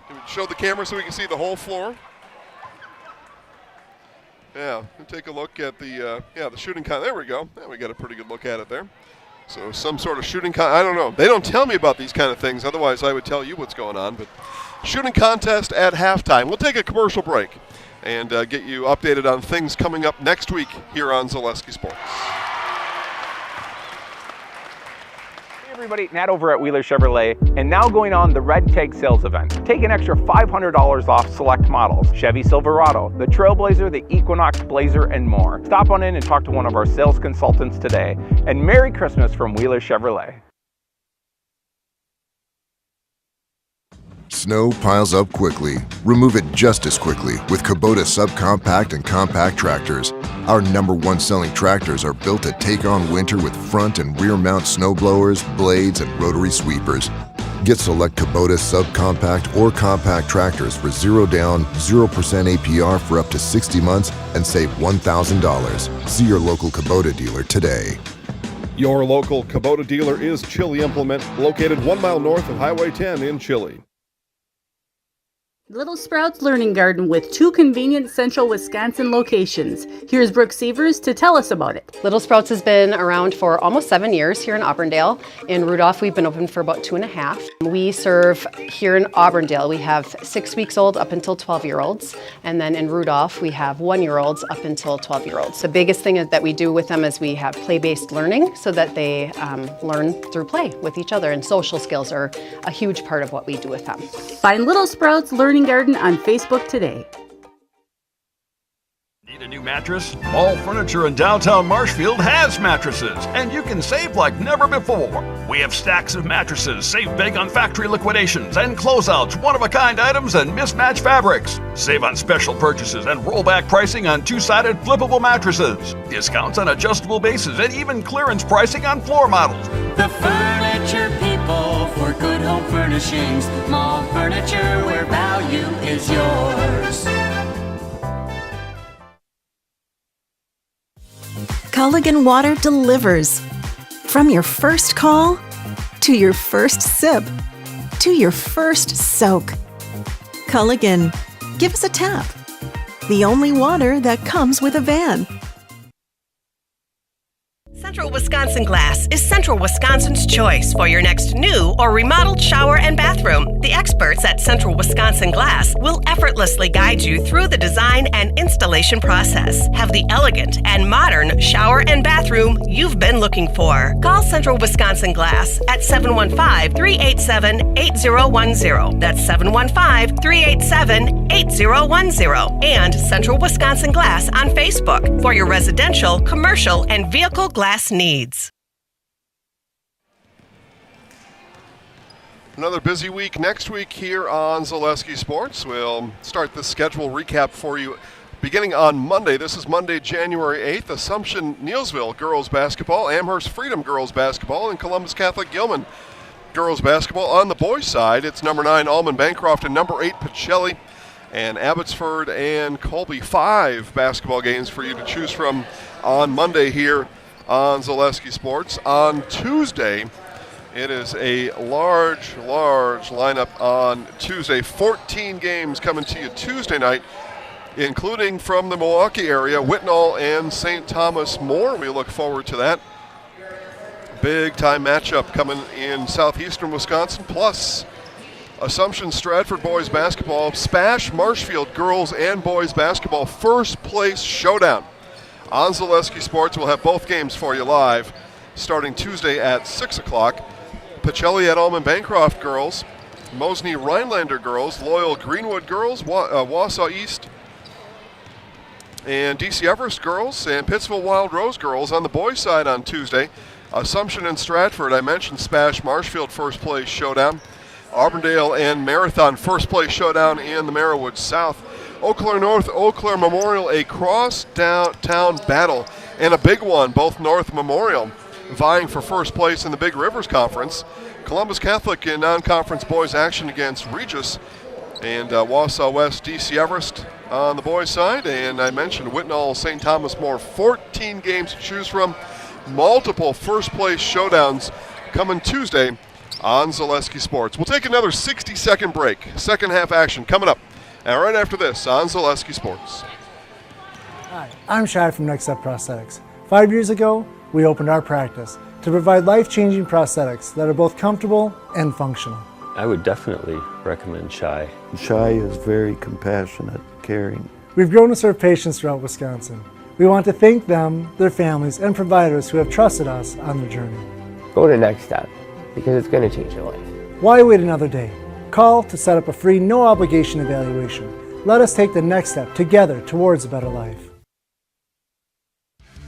Can we show the camera so we can see the whole floor? Yeah, we'll take a look at the shooting There we go. Yeah, we got a pretty good look at it there. So some sort of shooting I don't know. They don't tell me about these kind of things. Otherwise, I would tell you what's going on. But shooting contest at halftime. We'll take a commercial break and get you updated on things coming up next week here on Zaleski Sports. Hey everybody, Matt over at Wheeler Chevrolet, and now going on the Red Tag Sales Event. Take an extra $500 off select models, Chevy Silverado, the Trailblazer, the Equinox Blazer, and more. Stop on in and talk to one of our sales consultants today. And Merry Christmas from Wheeler Chevrolet. Snow piles up quickly. Remove it just as quickly with Kubota subcompact and compact tractors. Our #1 selling tractors are built to take on winter with front and rear mount snow blowers, blades, and rotary sweepers. Get select Kubota subcompact or compact tractors for 0 down, 0% APR for up to 60 months and save $1,000. See your local Kubota dealer today. Your local Kubota dealer is Chili Implement, located 1 mile north of Highway 10 in Chili. Little Sprouts Learning Garden with 2 convenient central Wisconsin locations. Here's Brooke Sievers to tell us about it. Little Sprouts has been around for almost 7 years here in Auburndale. In Rudolph, we've been open for about 2.5. We serve here in Auburndale, we have 6 weeks old up until 12-year-olds. And then in Rudolph, we have 1-year-olds up until 12-year-olds. The biggest thing that we do with them is we have play-based learning so that they learn through play with each other. And social skills are a huge part of what we do with them. Find Little Sprouts Learning Garden on Facebook today. Need a new mattress? Mall Furniture in downtown Marshfield has mattresses, and you can save like never before. We have stacks of mattresses, save big on factory liquidations and closeouts, one-of-a-kind items, and mismatched fabrics. Save on special purchases and rollback pricing on 2-sided flippable mattresses. Discounts on adjustable bases and even clearance pricing on floor models. The furniture people for good home furnishings. Mall Furniture, where value is yours. Culligan Water delivers. From your first call, to your first sip, to your first soak. Culligan, give us a tap. The only water that comes with a van. Central Wisconsin Glass is Central Wisconsin's choice for your next new or remodeled shower and bathroom. The experts at Central Wisconsin Glass will effortlessly guide you through the design and installation process. Have the elegant and modern shower and bathroom you've been looking for. Call Central Wisconsin Glass at 715-387-8010. That's 715-387-8010. And Central Wisconsin Glass on Facebook for your residential, commercial, and vehicle glass needs. Another busy week next week here on Zaleski Sports. We'll start the schedule recap for you beginning on Monday. This is Monday, January 8th. Assumption Neillsville girls basketball, Amherst Freedom girls basketball, and Columbus Catholic Gilman girls basketball. On the boys' side, it's number 9 Allman Bancroft and number 8 Pacelli and Abbotsford and Colby. 5 basketball games for you to choose from on Monday here on Zaleski Sports. On Tuesday, it is a large lineup on Tuesday. 14 games coming to you Tuesday night, including from the Milwaukee area, Whitnall and St. Thomas More. We look forward to that. Big time matchup coming in southeastern Wisconsin, plus Assumption Stratford boys basketball, Spash Marshfield girls and boys basketball first place showdown. On Zaleski Sports, we'll have both games for you live starting Tuesday at 6 o'clock. Pacelli at Allman Bancroft girls, Mosney Rhinelander girls, Loyal Greenwood girls, Wausau East and DC Everest girls, and Pittsville Wild Rose girls. On the boys' side on Tuesday, Assumption and Stratford. I mentioned Spash Marshfield first place showdown. Auburndale and Marathon first place showdown in the Merriwood South. Eau Claire North, Eau Claire Memorial, a cross-town battle, and a big one, both North Memorial vying for first place in the Big Rivers Conference. Columbus Catholic in non-conference boys action against Regis, and Wausau West, DC Everest on the boys' side. And I mentioned Whitnall, St. Thomas More, 14 games to choose from. Multiple first-place showdowns coming Tuesday on Zaleski Sports. We'll take another 60-second break. Second half action coming up. And right after this on Zaleski Sports. Hi, I'm Shai from Next Step Prosthetics. 5 years ago, we opened our practice to provide life-changing prosthetics that are both comfortable and functional. I would definitely recommend Shai. Shai is very compassionate, caring. We've grown to serve patients throughout Wisconsin. We want to thank them, their families, and providers who have trusted us on their journey. Go to Next Step, because it's going to change your life. Why wait another day? Call to set up a free, no-obligation evaluation. Let us take the next step together towards a better life.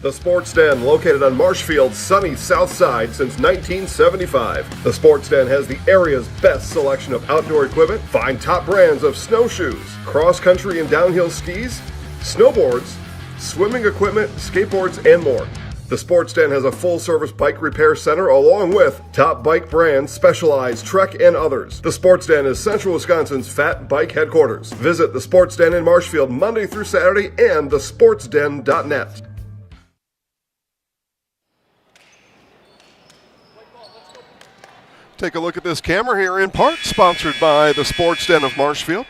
The Sports Den, located on Marshfield's sunny south side since 1975. The Sports Den has the area's best selection of outdoor equipment. Find top brands of snowshoes, cross-country and downhill skis, snowboards, swimming equipment, skateboards, and more. The Sports Den has a full-service bike repair center along with top bike brands, Specialized, Trek, and others. The Sports Den is Central Wisconsin's fat bike headquarters. Visit the Sports Den in Marshfield Monday through Saturday and thesportsden.net. Take a look at this camera here, in part sponsored by the Sports Den of Marshfield.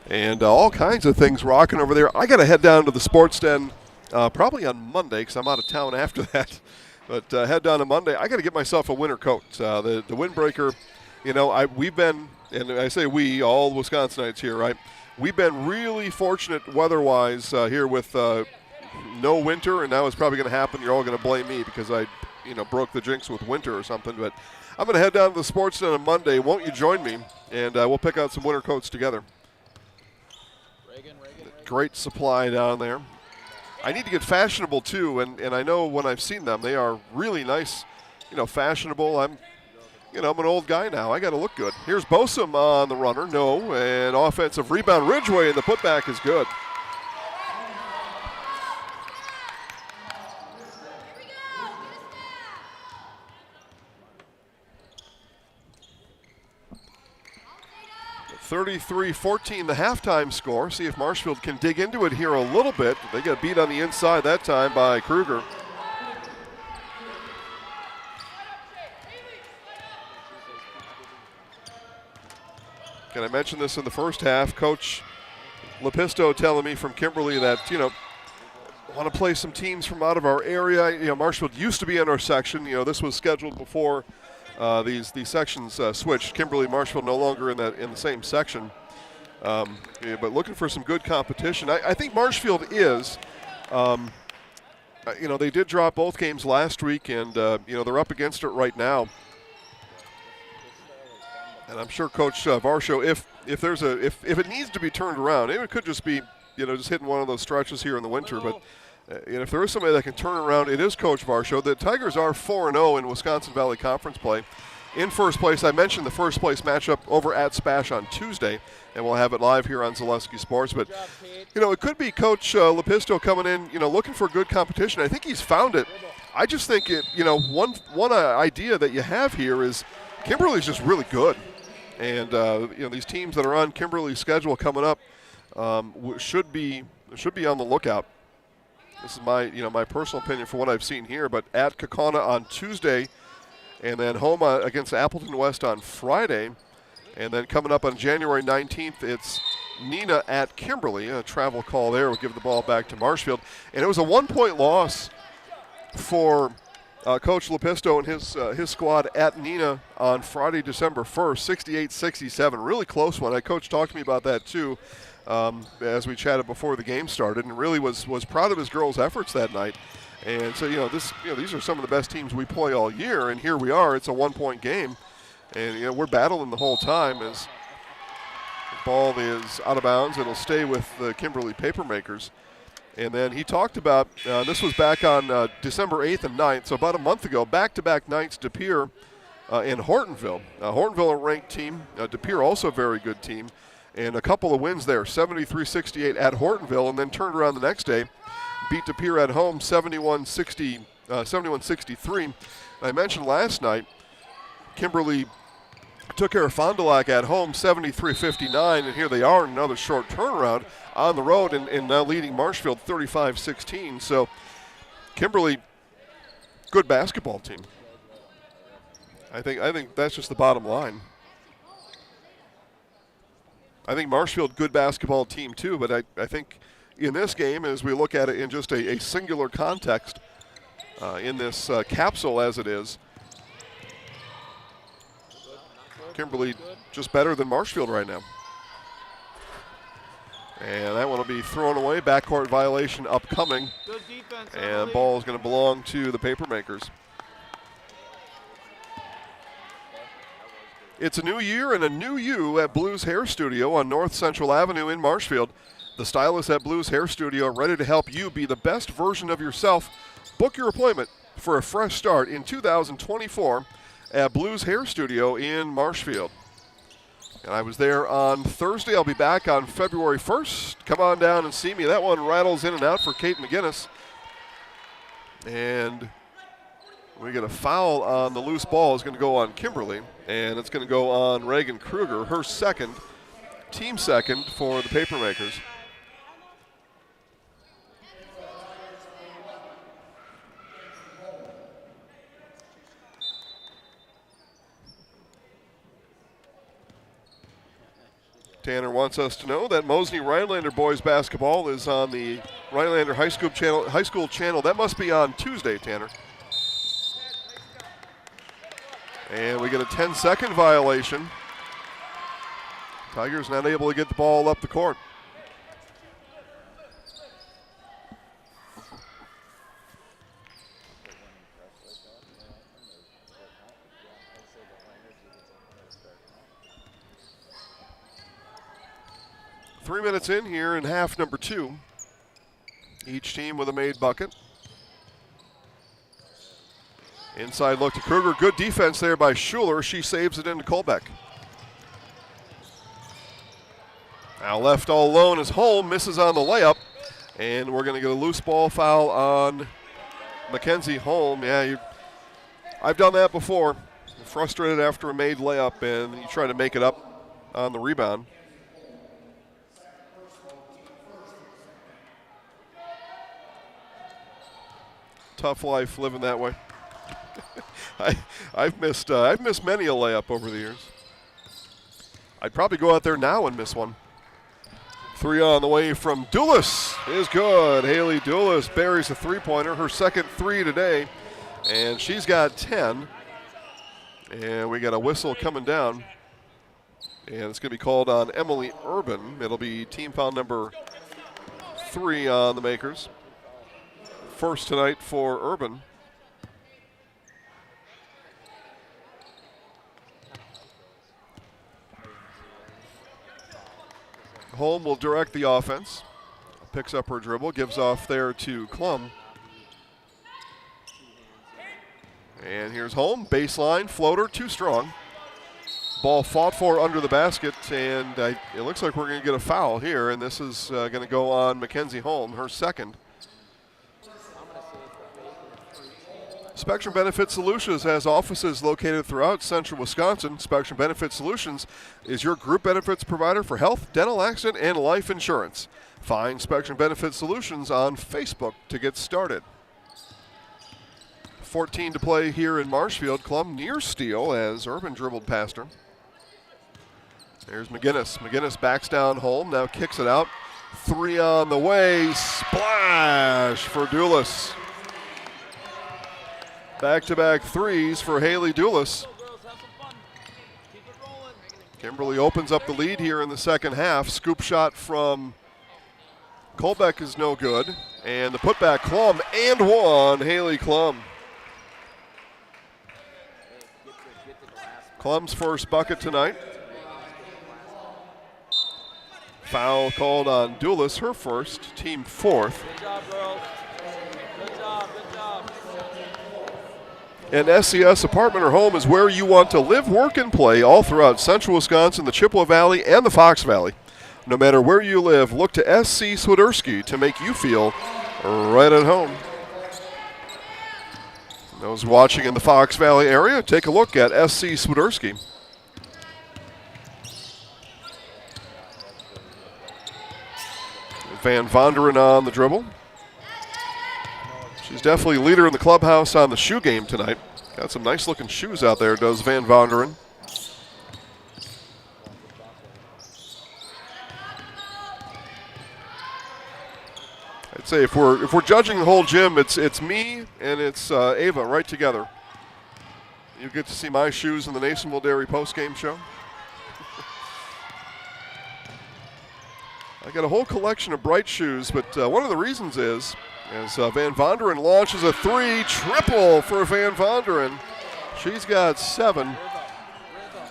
And all kinds of things rocking over there. I got to head down to the Sports Den probably on Monday because I'm out of town after that. But head down on Monday. I got to get myself a winter coat. The windbreaker, you know, we've been, and I say we, all Wisconsinites here, right? We've been really fortunate weather-wise here with no winter, and now it's probably going to happen. You're all going to blame me because I, broke the jinx with winter or something. But I'm going to head down to the Sports Den on Monday. Won't you join me? And we'll pick out some winter coats together. Great supply down there. I need to get fashionable too, and I know when I've seen them, they are really nice, fashionable. I'm an old guy now. I got to look good. Here's Bosom on the runner, no, and offensive rebound Ridgeway, and the putback is good. (33-14) the halftime score. See if Marshfield can dig into it here a little bit. They got beat on the inside that time by Kruger. Can I mention this in the first half? Coach Lepisto telling me from Kimberly that, want to play some teams from out of our area. Marshfield used to be in our section. This was scheduled before these sections switched. Kimberly, Marshfield no longer in the same section, but looking for some good competition. I think Marshfield is. They did drop both games last week, and they're up against it right now. And I'm sure Coach Varsho, if it needs to be turned around, it could just be just hitting one of those stretches here in the winter, but. If there is somebody that can turn around, it is Coach Varsho. The Tigers are 4-0 in Wisconsin Valley Conference play. In first place, I mentioned the first place matchup over at Spash on Tuesday, and we'll have it live here on Zaleski Sports. But, it could be Coach Lepisto coming in, looking for good competition. I think he's found it. I just think one idea that you have here is Kimberly's just really good. And, these teams that are on Kimberly's schedule coming up should be on the lookout. This is my personal opinion for what I've seen here, but at Kaukauna on Tuesday, and then home against Appleton West on Friday, and then coming up on January 19th, it's Neenah at Kimberly. A travel call there will give the ball back to Marshfield, and it was a 1-point loss for Coach Lepisto and his squad at Neenah on Friday, December 1st, 68-67. Really close one. Coach talked to me about that too. As we chatted before the game started, and really was proud of his girls' efforts that night. And so, these are some of the best teams we play all year, and here we are. It's a 1-point game, and we're battling the whole time as the ball is out of bounds. It'll stay with the Kimberly Papermakers. And then he talked about this was back on December 8th and 9th, so about a month ago, back-to-back nights. De Pere and Hortonville. Hortonville, a ranked team. De Pere, also a very good team. And a couple of wins there, 73-68 at Hortonville, and then turned around the next day, beat De Pere at home 71-63. I mentioned last night, Kimberly took care of Fond du Lac at home 73-59, and here they are in another short turnaround on the road and now leading Marshfield 35-16. So Kimberly, good basketball team. I think that's just the bottom line. I think Marshfield, good basketball team too, but I think, in this game as we look at it in just a singular context in this capsule as it is. Kimberly just better than Marshfield right now. And that one will be thrown away. Backcourt violation upcoming. Good defense, and ball is going to belong to the Papermakers. It's a new year and a new you at Blues Hair Studio on North Central Avenue in Marshfield. The stylists at Blues Hair Studio are ready to help you be the best version of yourself. Book your appointment for a fresh start in 2024 at Blues Hair Studio in Marshfield. And I was there on Thursday. I'll be back on February 1st. Come on down and see me. That one rattles in and out for Kate McGinnis. And we get a foul on the loose ball. It's going to go on Kimberly. And it's going to go on Reagan Kruger, her second, team second for the Papermakers. Tanner wants us to know that Mosney Rhinelander boys basketball is on the Rhinelander High School channel. That must be on Tuesday, Tanner. And we get a 10-second violation. Tigers not able to get the ball up the court. Three minutes in here in half number 2. Each team with a made bucket. Inside look to Kruger. Good defense there by Schuler. She saves it into Colbeck. Now left all alone is Holm. Misses on the layup. And we're going to get a loose ball foul on Mackenzie Holm. Yeah, I've done that before. You're frustrated after a made layup and you try to make it up on the rebound. Tough life living that way. I've missed many a layup over the years. I'd probably go out there now and miss one. Three on the way from Doulis is good. Haley Doulis buries a three-pointer, her second three today, and she's got 10. And we got a whistle coming down, and it's going to be called on Emily Urban. It'll be team foul number 3 on the Makers. First tonight for Urban. Holm will direct the offense. Picks up her dribble, gives off there to Klum. And here's Holm, baseline, floater, too strong. Ball fought for under the basket, and it looks like we're going to get a foul here, and this is going to go on Mackenzie Holm, her second. Spectrum Benefit Solutions has offices located throughout central Wisconsin. Spectrum Benefit Solutions is your group benefits provider for health, dental, accident, and life insurance. Find Spectrum Benefit Solutions on Facebook to get started. 14 to play here in Marshfield. Klum near steal as Urban dribbled past her. There's McGinnis. McGinnis backs down Holm, now kicks it out. Three on the way. Splash for Doulis. Back-to-back threes for Haley Doulis. Kimberly opens up the lead here in the second half. Scoop shot from Colbeck is no good. And the putback, Klum, and one, Haley Klum. Klum's first bucket tonight. Foul called on Doulis, her first, team fourth. Good job, girls. Good job, good job. An SCS apartment or home is where you want to live, work, and play all throughout central Wisconsin, the Chippewa Valley, and the Fox Valley. No matter where you live, look to SC Swiderski to make you feel right at home. Those watching in the Fox Valley area, take a look at SC Swiderski. Van Vonderen on the dribble. She's definitely leader in the clubhouse on the shoe game tonight. Got some nice looking shoes out there, does Van Vonderen. Say if we're judging the whole gym, it's me and it's Ava right together. You get to see my shoes in the Nasonville Dairy postgame show. I got a whole collection of bright shoes, but one of the reasons is as Van Vonderen launches a 3 triple for Van Vonderen. She's got 7.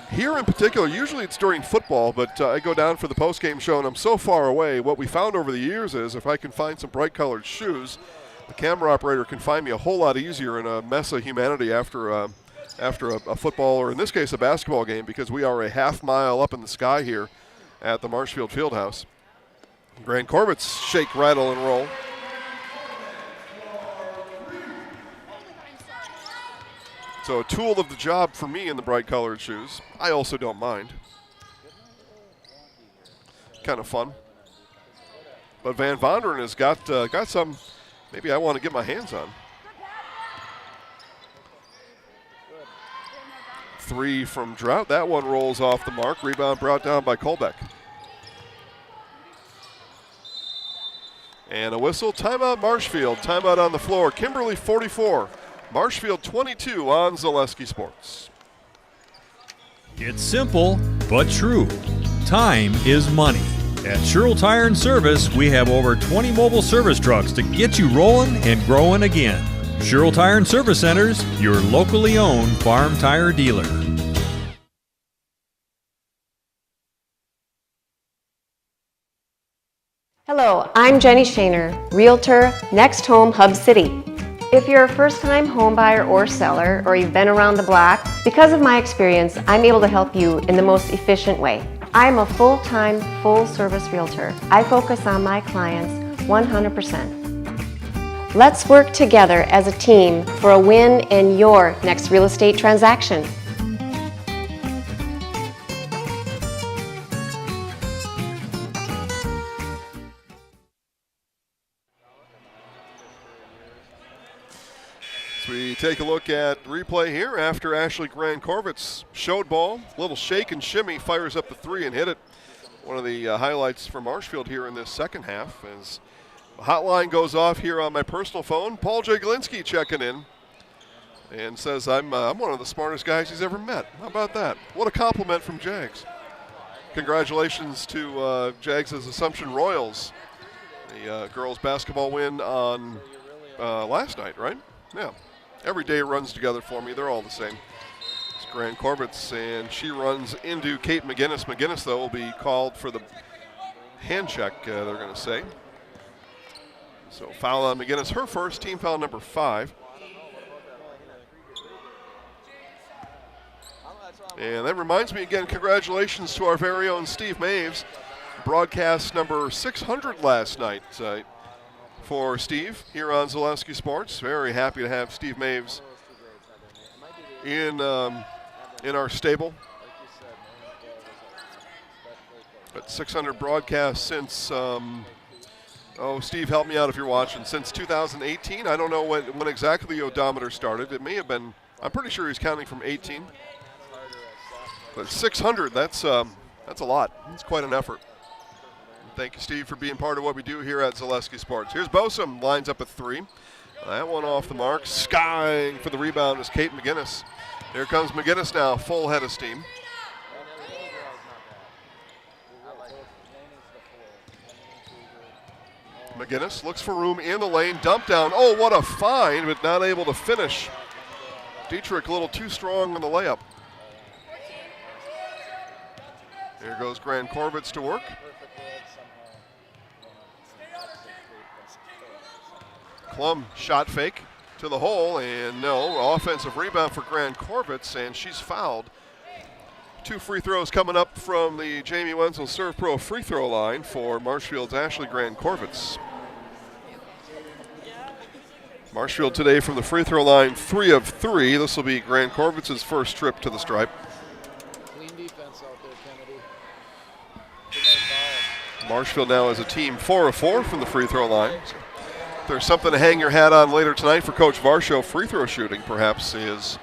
Here in particular, usually it's during football, but I go down for the postgame show and I'm so far away. What we found over the years is if I can find some bright colored shoes, the camera operator can find me a whole lot easier in a mess of humanity after a football, or in this case a basketball game, because we are a half mile up in the sky here at the Marshfield Fieldhouse. Grand Corbett's shake, rattle, and roll. So a tool of the job for me in the bright colored shoes. I also don't mind. Kind of fun. But Van Vonderen has got some maybe I want to get my hands on. 3 from Drought. That one rolls off the mark. Rebound brought down by Colbeck. And a whistle. Timeout Marshfield. Timeout on the floor. Kimberly 44. Marshfield 22 on Zaleski Sports. It's simple but true. Time is money. At Sherrill Tire and Service, we have over 20 mobile service trucks to get you rolling and growing again. Sherrill Tire and Service Centers, your locally owned farm tire dealer. Hello, I'm Jenny Shaner, Realtor, Next Home Hub City. If you're a first-time home buyer or seller, or you've been around the block, because of my experience, I'm able to help you in the most efficient way. I'm a full-time, full-service realtor. I focus on my clients 100%. Let's work together as a team for a win in your next real estate transaction. We take a look at replay here after Ashley Grand Corbett's showed ball. Little shake and shimmy, fires up the 3 and hit it. One of the highlights for Marshfield here in this second half as the hotline goes off here on my personal phone. Paul Jaglinski checking in and says, I'm one of the smartest guys he's ever met. How about that? What a compliment from Jags. Congratulations to Jags' Assumption Royals. The girls basketball win on last night, right? Yeah. Every day runs together for me. They're all the same. It's Grand Corbett's, and she runs into Kate McGinnis. McGinnis, though, will be called for the hand check, they're going to say. So foul on McGinnis, her first, team foul number 5. And that reminds me again, congratulations to our very own Steve Maves. Broadcast number 600 last night. For Steve here on Zaleski Sports. Very happy to have Steve Maves in our stable. But 600 broadcasts since, Steve, help me out if you're watching, since 2018. I don't know when exactly the odometer started. It may have been, I'm pretty sure he's counting from 18. But 600, that's a lot. It's quite an effort. Thank you, Steve, for being part of what we do here at Zaleski Sports. Here's Bosom, lines up a 3. That one off the mark. Skying for the rebound is Kate McGinnis. Here comes McGinnis now, full head of steam. McGinnis looks for room in the lane. Dump down. Oh, what a find, but not able to finish. Dietrich a little too strong on the layup. Here goes Grand Corbett's to work. Klum shot fake to the hole, and no, offensive rebound for Grand Corbett's, and she's fouled. 2 free throws coming up from the Jamie Wenzel Serve Pro free throw line for Marshfield's Ashley Grand Corbett's. Marshfield today from the free throw line, 3 of 3. This will be Grand Corbett's first trip to the stripe. Clean defense out there, Kennedy. Marshfield now as a team 4 of 4 from the free throw line. So if there's something to hang your hat on later tonight for Coach Varsho, free throw shooting perhaps is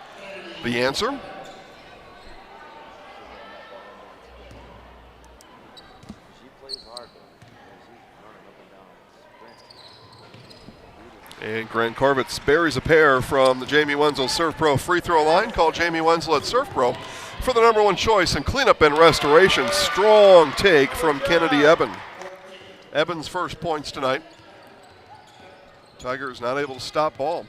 the answer. And Grant Corvitz buries a pair from the Jamie Wenzel Surf Pro free throw line. Call Jamie Wenzel at Surf Pro for the #1 choice in cleanup and restoration. Strong take from Kennedy Eben. Eben's first points tonight. Tigers not able to stop ball.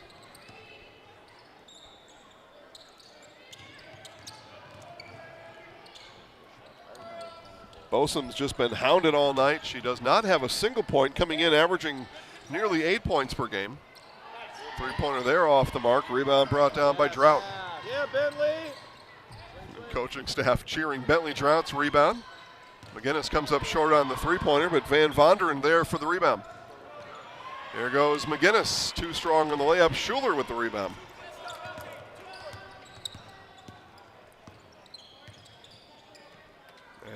Bosom's just been hounded all night. She does not have a single point, coming in averaging nearly 8 points per game. Three-pointer there off the mark. Rebound brought down by Drought. Yeah, Bentley. Coaching staff cheering Bentley Drout's rebound. McGinnis comes up short on the three-pointer, but Van Vonderen there for the rebound. There goes McGinnis, too strong on the layup. Schuler with the rebound.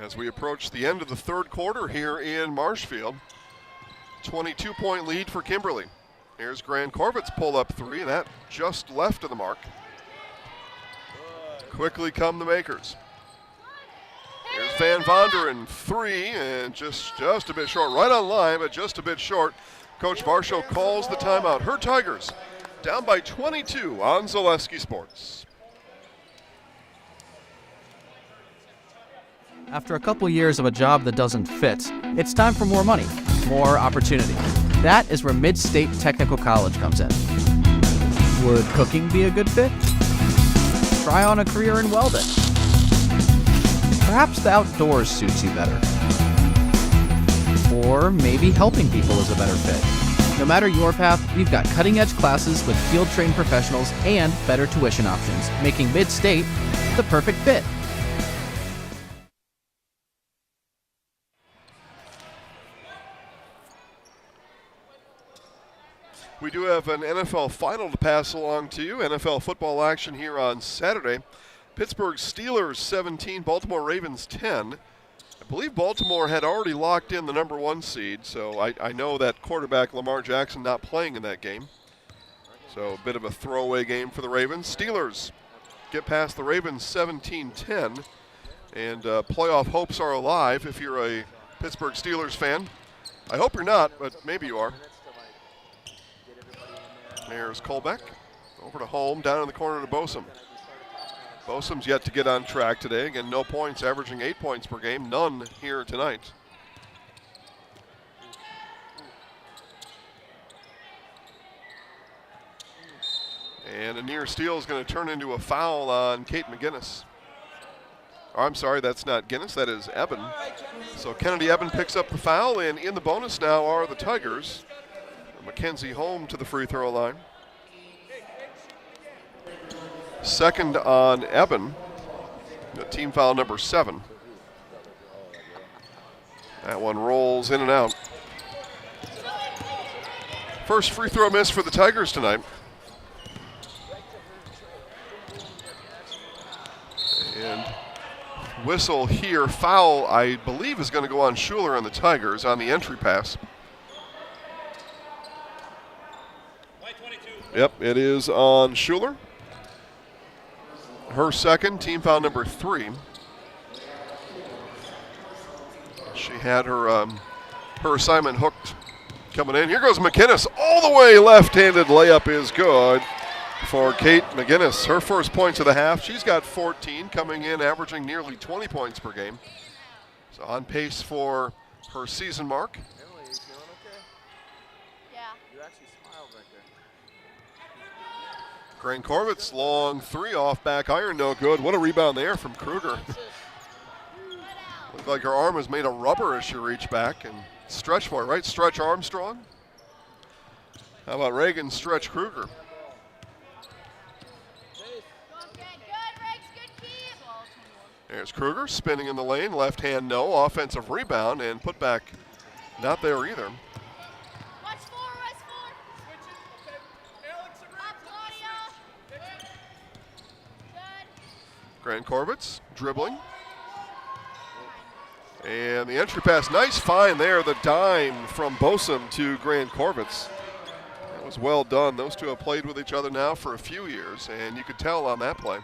As we approach the end of the third quarter here in Marshfield, 22-point lead for Kimberly. Here's Grant Corvitz pull-up three, and that just left of the mark. Quickly come the makers. Here's Van Vonderen, three, and just a bit short. Right on line, but just a bit short. Coach Varsho calls the timeout. Her Tigers down by 22 on Zaleski Sports. After a couple years of a job that doesn't fit, it's time for more money, more opportunity. That is where Mid-State Technical College comes in. Would cooking be a good fit? Try on a career in welding. Perhaps the outdoors suits you better. Or maybe helping people is a better fit. No matter your path, we've got cutting-edge classes with field-trained professionals and better tuition options, making Mid-State the perfect fit. We do have an NFL final to pass along to you. NFL football action here on Saturday. Pittsburgh Steelers 17, Baltimore Ravens 10. I believe Baltimore had already locked in the #1 seed, so I know that quarterback Lamar Jackson not playing in that game. So a bit of a throwaway game for the Ravens. Steelers get past the Ravens 17-10, and playoff hopes are alive if you're a Pittsburgh Steelers fan. I hope you're not, but maybe you are. There's Colbeck, over to Holm, down in the corner to Bosom. Bosom's yet to get on track today. Again, no points, averaging 8 points per game, none here tonight. And a near steal is going to turn into a foul on Kate McGinnis. Oh, I'm sorry, that's not Guinness, that is Eben. So Kennedy Eben picks up the foul, and in the bonus now are the Tigers. Mackenzie Holm to the free throw line. Second on Eben, team foul number 7. That one rolls in and out. First free throw miss for the Tigers tonight. And whistle here, foul I believe is going to go on Schuler and the Tigers on the entry pass. Yep, it is on Schuler. Her second, team foul number 3. She had her assignment hooked coming in. Here goes McGinnis, all the way left-handed layup is good for Kate McGinnis. Her first points of the half. She's got 14, coming in averaging nearly 20 points per game. So on pace for her season mark. Grant Corvitz, long three off back iron, no good. What a rebound there from Kruger. Looked like her arm was made of rubber as she reached back and stretch for it, right? Stretch Armstrong. How about Reagan stretch Kruger? There's Kruger spinning in the lane, left hand no, offensive rebound, and put back not there either. Grant Corvitz dribbling. And the entry pass, nice find there, the dime from Bosom to Grant Corvitz. That was well done. Those two have played with each other now for a few years, and you could tell on that play.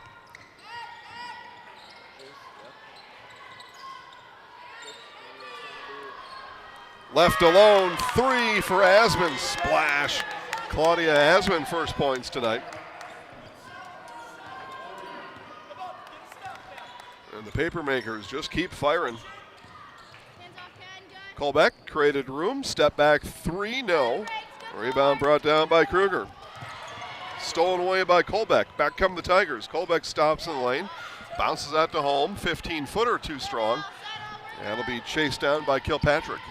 Left alone, 3 for Asman, splash. Claudia Asman first points tonight. And the Papermakers just keep firing. Colbeck created room, step back three, no. Rebound brought down by Kruger. Stolen away by Colbeck. Back come the Tigers. Colbeck stops in the lane, bounces out to home, 15-footer too strong. That'll be chased down by Kilpatrick.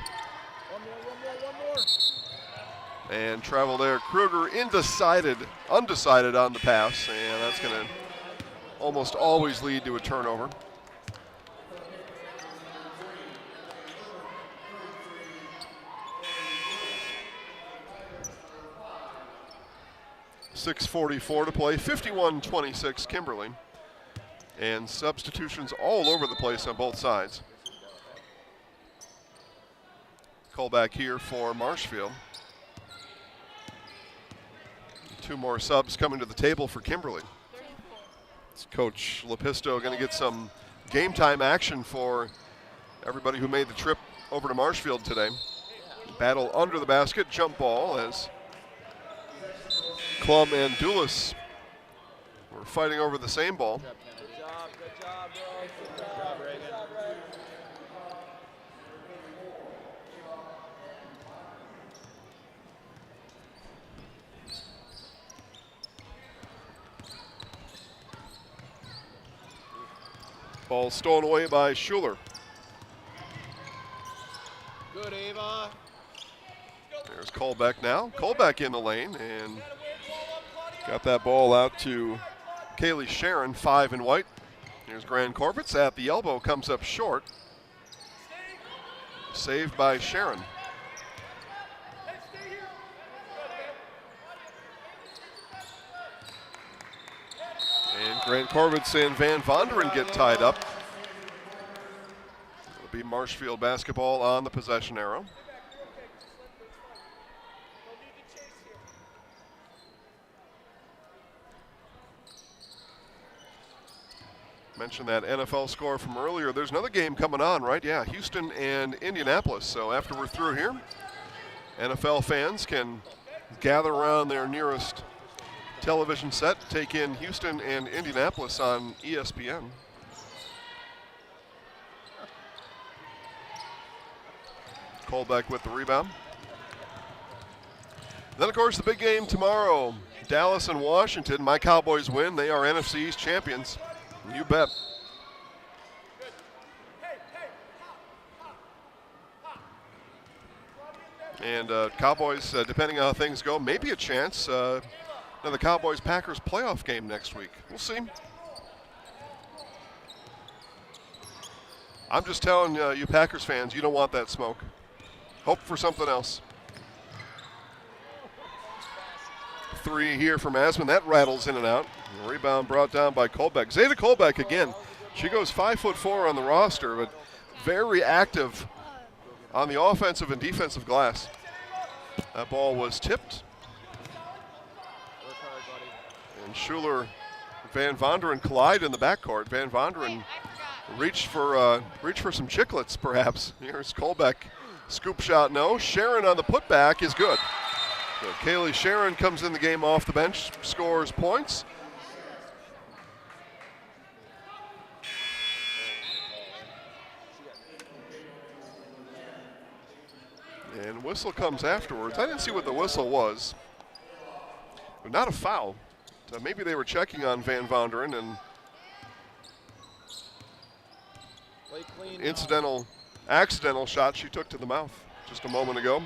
And travel there. Kruger undecided on the pass, and that's going to almost always lead to a turnover. .6:44 to play, 51-26 Kimberly. And substitutions all over the place on both sides. Call back here for Marshfield. Two more subs coming to the table for Kimberly. It's Coach Lepisto going to get some game time action for everybody who made the trip over to Marshfield today. Battle under the basket, jump ball as Klum and Dulis were fighting over the same ball. Good job, bro. Good job, Reagan. Ball stolen away by Schuler. Good, Ava. There's Colbeck now. Colbeck in the lane and got that ball out to Kaylee Sharon, 5 in white. Here's Grand Corbett's at the elbow, comes up short. Saved by Sharon. And Grand Corbett's and Van Vonderen get tied up. It'll be Marshfield basketball on the possession arrow. Mentioned that NFL score from earlier. There's another game coming on, right? Yeah, Houston and Indianapolis. So after we're through here, NFL fans can gather around their nearest television set, take in Houston and Indianapolis on ESPN. Colbeck with the rebound. Then, of course, the big game tomorrow, Dallas and Washington. My Cowboys win. They are NFC East champions. You bet. And Cowboys, depending on how things go, maybe a chance. The Cowboys-Packers playoff game next week. We'll see. I'm just telling you Packers fans, you don't want that smoke. Hope for something else. 3 here from Asman. That rattles in and out. Rebound brought down by Colbeck. Zeta Colbeck again. She goes 5'4" on the roster, but very active on the offensive and defensive glass. That ball was tipped. And Schuler, Van Vonderen collide in the backcourt. Van Vonderen reached for some chiclets, perhaps. Here's Colbeck. Scoop shot, no. Sharon on the putback is good. So Kaylee Sharon comes in the game off the bench, scores points. And whistle comes afterwards. I didn't see what the whistle was. But not a foul. So maybe they were checking on Van Vonderen and accidental shot she took to the mouth just a moment ago.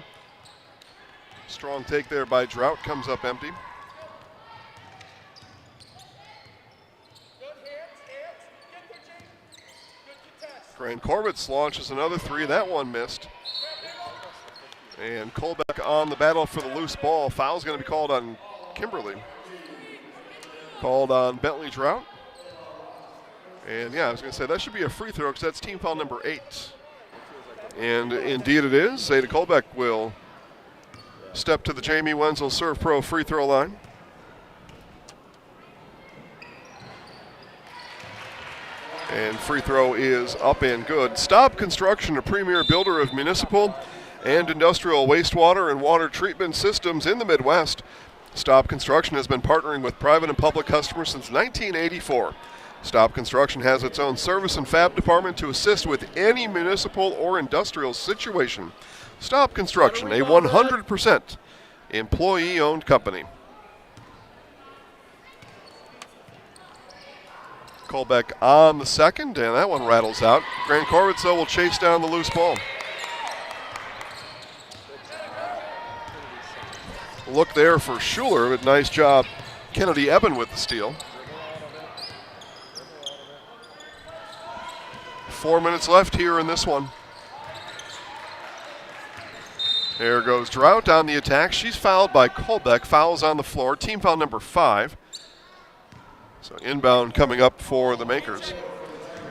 Strong take there by Drought, comes up empty. Grand Corbett's launches another 3. That one missed. And Colbeck on the battle for the loose ball. Foul's going to be called on Kimberly. Called on Bentley Drought. And yeah, I was going to say that should be a free throw because that's team foul number 8. And indeed it is. Zeta Colbeck will step to the Jamie Wenzel Serve Pro free throw line. And free throw is up and good. Staub Construction, a premier builder of municipal and industrial wastewater and water treatment systems in the Midwest. Staub Construction has been partnering with private and public customers since 1984. Staub Construction has its own service and fab department to assist with any municipal or industrial situation. Staub Construction, a 100% employee-owned company. Colbeck on the second, and that one rattles out. Grand Corbett's, though, will chase down the loose ball. Look there for Schuler, but nice job. Kennedy Eben with the steal. 4 minutes left here in this one. There goes Drought on the attack. She's fouled by Colbeck. Fouls on the floor. Team foul number 5. So inbound coming up for the Makers.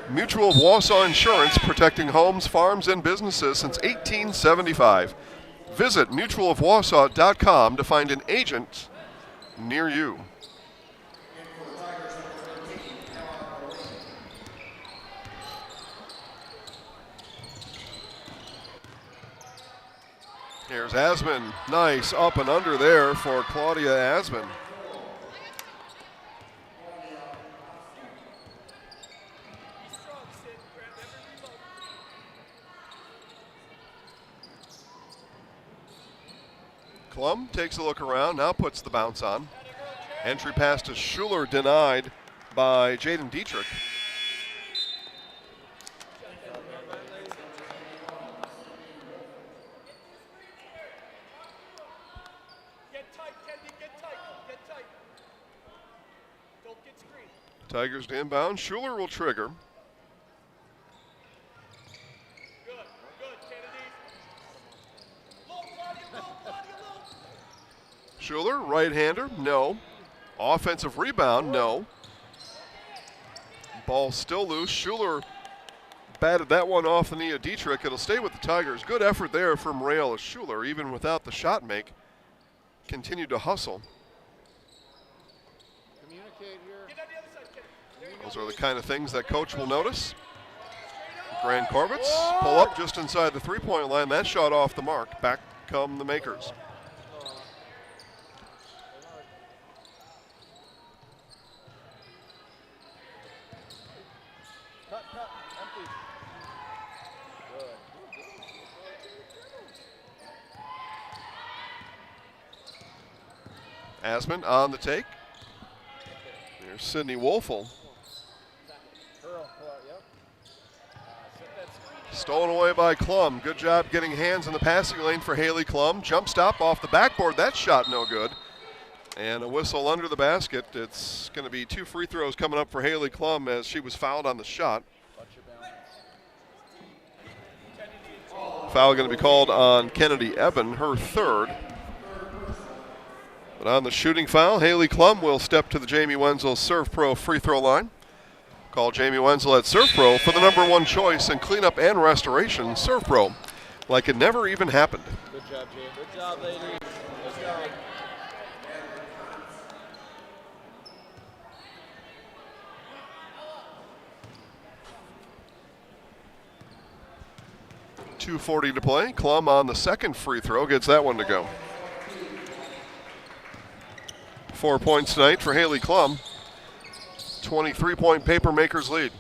Mutual of Wausau Insurance, protecting homes, farms, and businesses since 1875. Visit mutualofwausau.com to find an agent near you. Here's Asman. Nice up and under there for Claudia Asman. Klum takes a look around, now puts the bounce on. Entry pass to Schuler denied by Jaden Dietrich. Tigers to inbound. Schuler will trigger. Schuler, right-hander, no. Offensive rebound, no. Ball still loose. Schuler batted that one off the knee of Dietrich. It'll stay with the Tigers. Good effort there from Rael Schuler, even without the shot make. Continued to hustle. Those are the kind of things that coach will notice. Grand Corbett's pull up just inside the three-point line. That shot off the mark. Back come the Makers. Asman on the take. There's Sydney Wolfel. Stolen away by Klum. Good job getting hands in the passing lane for Haley Klum. Jump stop off the backboard. That shot no good. And a whistle under the basket. It's going to be 2 free throws coming up for Haley Klum as she was fouled on the shot. Foul going to be called on Kennedy Eben, her 3rd. But on the shooting foul, Haley Klum will step to the Jamie Wenzel Serve Pro free throw line. Call Jamie Wenzel at Serve Pro for the #1 choice in cleanup and restoration. Serve Pro, like it never even happened. Good job, Jay. Good job, ladies. Let's go. .240 to play. Klum on the 2nd free throw gets that one to go. 4 points tonight for Haley Klum. 23-point Papermakers lead.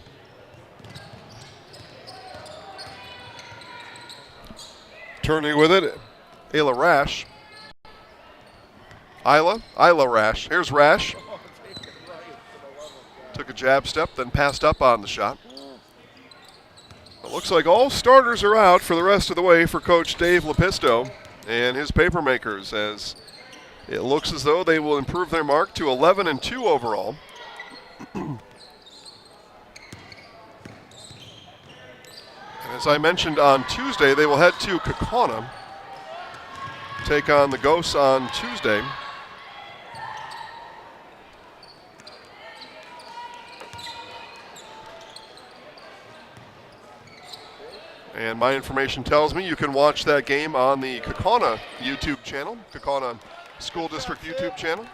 Turning with it, Isla Rash. Isla Rash. Here's Rash. Took a jab step, then passed up on the shot. It looks like all starters are out for the rest of the way for Coach Dave Lepisto and his Papermakers, as it looks as though they will improve their mark to 11-2 overall. And as I mentioned on Tuesday, they will head to Kaukauna, take on the Ghosts on Tuesday. And my information tells me you can watch that game on the Kaukauna YouTube channel, Kaukauna School District YouTube channel.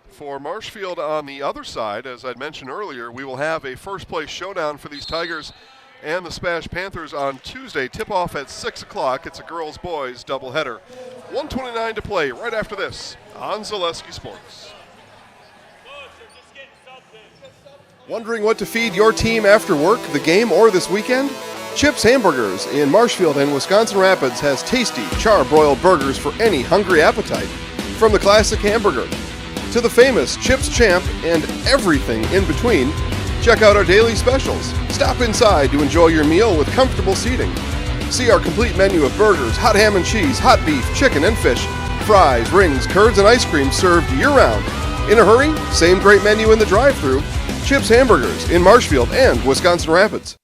For Marshfield on the other side, as I'd mentioned earlier, we will have a first place showdown for these Tigers and the Smash Panthers on Tuesday. Tip-off at 6 o'clock. It's a girls-boys doubleheader. 1:29 to play right after this on Zaleski Sports. Wondering what to feed your team after work, the game, or this weekend? Chips Hamburgers in Marshfield and Wisconsin Rapids has tasty char-broiled burgers for any hungry appetite. From the classic hamburger to the famous Chips Champ and everything in between, check out our daily specials. Stop inside to enjoy your meal with comfortable seating. See our complete menu of burgers, hot ham and cheese, hot beef, chicken and fish, fries, rings, curds, and ice cream served year-round. In a hurry? Same great menu in the drive-thru. Chips Hamburgers in Marshfield and Wisconsin Rapids.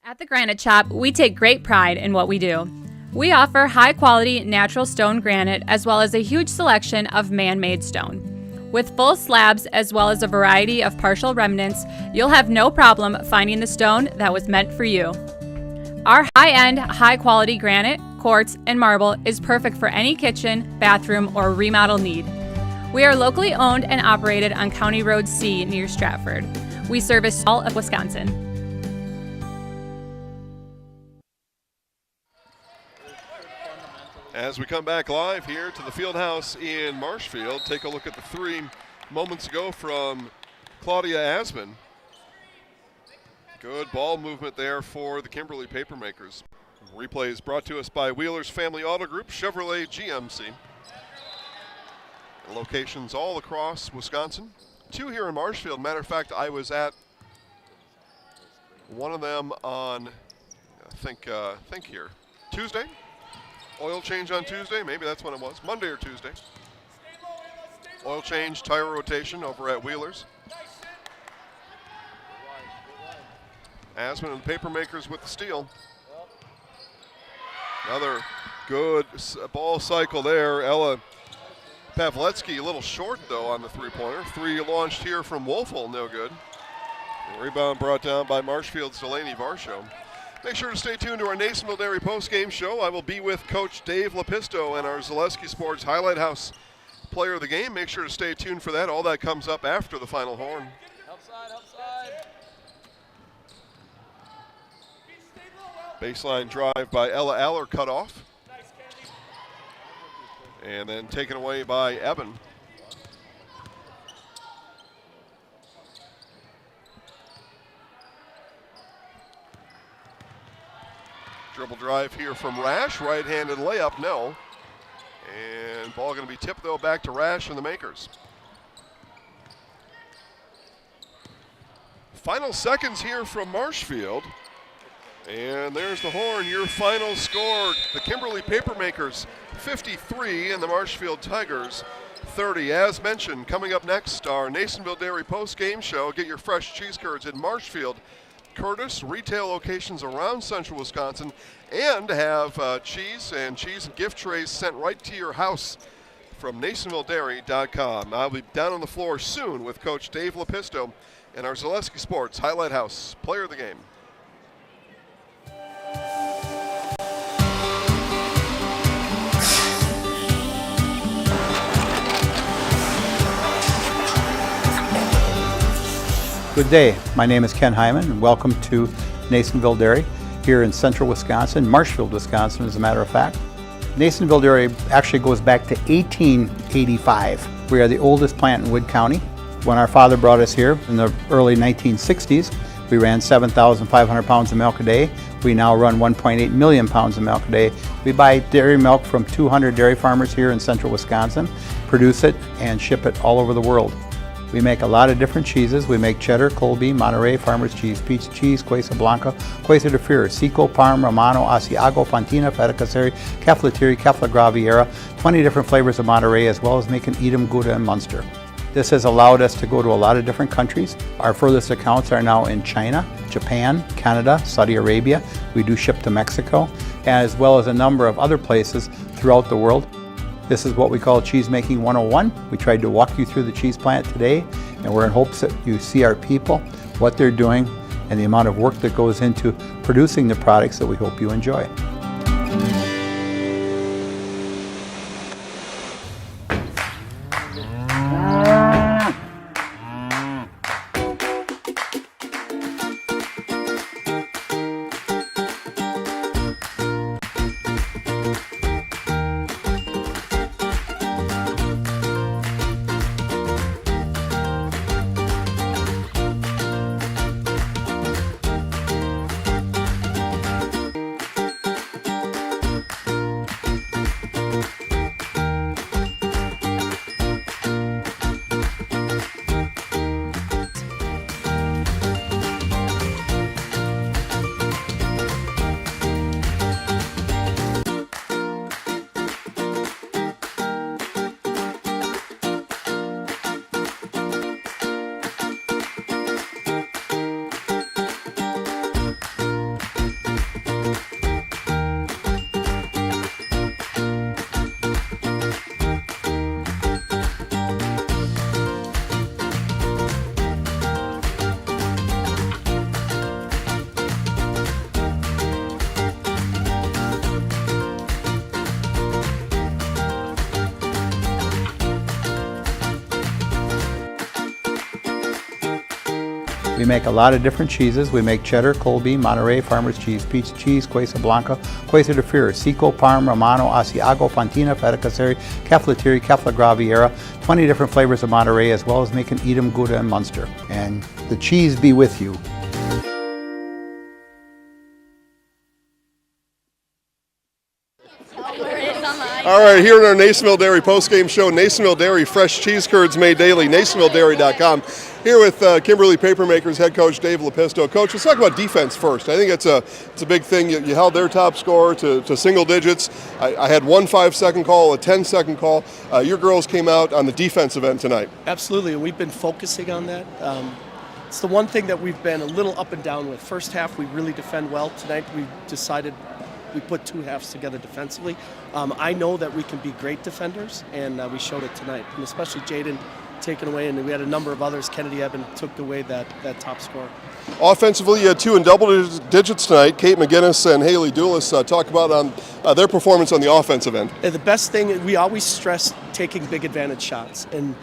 At the Granite Shop, we take great pride in what we do. We offer high-quality natural stone granite as well as a huge selection of man-made stone. With full slabs as well as a variety of partial remnants, you'll have no problem finding the stone that was meant for you. Our high-end, high-quality granite, quartz, and marble is perfect for any kitchen, bathroom, or remodel need. We are locally owned and operated on County Road C near Stratford. We service all of Wisconsin. As we come back live here to the field house in Marshfield, take a look at the three moments ago from Claudia Asman. Good ball movement there for the Kimberly Papermakers. Replay is brought to us by Wheeler's Family Auto Group, Chevrolet GMC. Locations all across Wisconsin. 2 here in Marshfield. Matter of fact, I was at one of them on, think here, Tuesday. Oil change on Tuesday, maybe that's when it was, Monday or Tuesday. Oil change, tire rotation over at Wheeler's. Asman and the Papermakers with the steal. Another good ball cycle there. Ella Pavletsky a little short, though, on the three-pointer. 3 launched here from Wolfel, no good. And rebound brought down by Marshfield's Delaney Varsho. Make sure to stay tuned to our Nasonville Dairy postgame show. I will be with Coach Dave Lepisto and our Zaleski Sports Highlight House player of the game. Make sure to stay tuned for that. All that comes up after the final horn. Help side. Baseline drive by Ella Aller cut off. And then taken away by Evan. Dribble drive here from Rash, right-handed layup, no. And ball going to be tipped, though, back to Rash and the Makers. Final seconds here from Marshfield. And there's the horn, your final score. The Kimberly Papermakers 53 and the Marshfield Tigers 30. As mentioned, coming up next, our Nasonville Dairy post-game show. Get your fresh cheese curds in Marshfield, Curtis, retail locations around central Wisconsin, and have cheese and gift trays sent right to your house from NasonvilleDairy.com. I'll be down on the floor soon with Coach Dave Lepisto and our Zaleski Sports Highlight House player of the game. Good day. My name is Ken Hyman, and welcome to Nasonville Dairy here in central Wisconsin, Marshfield, Wisconsin, as a matter of fact. Nasonville Dairy actually goes back to 1885. We are the oldest plant in Wood County. When our father brought us here in the early 1960s, we ran 7,500 pounds of milk a day. We now run 1.8 million pounds of milk a day. We buy dairy milk from 200 dairy farmers here in central Wisconsin, produce it, and ship it all over the world. We make a lot of different cheeses. We make cheddar, Colby, Monterey, Farmer's Cheese, Pizza Cheese, Quesa Blanca, Quesa de Freer, Seco, Parm, Romano, Asiago, Fontina, Feta Caseri, Keflatiri, Kefla Graviera, 20 different flavors of Monterey, as well as making Edam, Gouda, and Munster. This has allowed us to go to a lot of different countries. Our furthest accounts are now in China, Japan, Canada, Saudi Arabia. We do ship to Mexico, as well as a number of other places throughout the world. This is what we call Cheese Making 101. We tried to walk you through the cheese plant today, and we're in hopes that you see our people, what they're doing, and the amount of work that goes into producing the products that we hope you enjoy. We make a lot of different cheeses. We make cheddar, Colby, Monterey, Farmer's Cheese, Peach Cheese, Quesa Blanca, Quesa de Freer, Seco, Parm, Romano, Asiago, Fontina, Feta Caseri, Caflateri, Cafla Graviera, 20 different flavors of Monterey, as well as making Edam, Gouda, and Munster. And the cheese be with you. All right, here in our Nasonville Dairy postgame show, Nasonville Dairy, fresh cheese curds made daily, NasonvilleDairy.com. Here with Kimberly Papermakers head coach Dave Lepisto. Coach, let's talk about defense first. I think it's a big thing. You held their top score to single digits. I had one 5-second call, a 10-second call. Your girls came out on the defensive end tonight. Absolutely, and we've been focusing on that. It's the one thing that we've been a little up and down with. First half, we really defend well. Tonight, we decided we put two halves together defensively. I know that we can be great defenders, and we showed it tonight, and especially Jaden taken away, and we had a number of others. Kennedy Eben took away that top score. Offensively, you had two in double digits tonight. Kate McGinnis and Haley Doulis talk about their performance on the offensive end. And the best thing, we always stress taking big advantage shots, and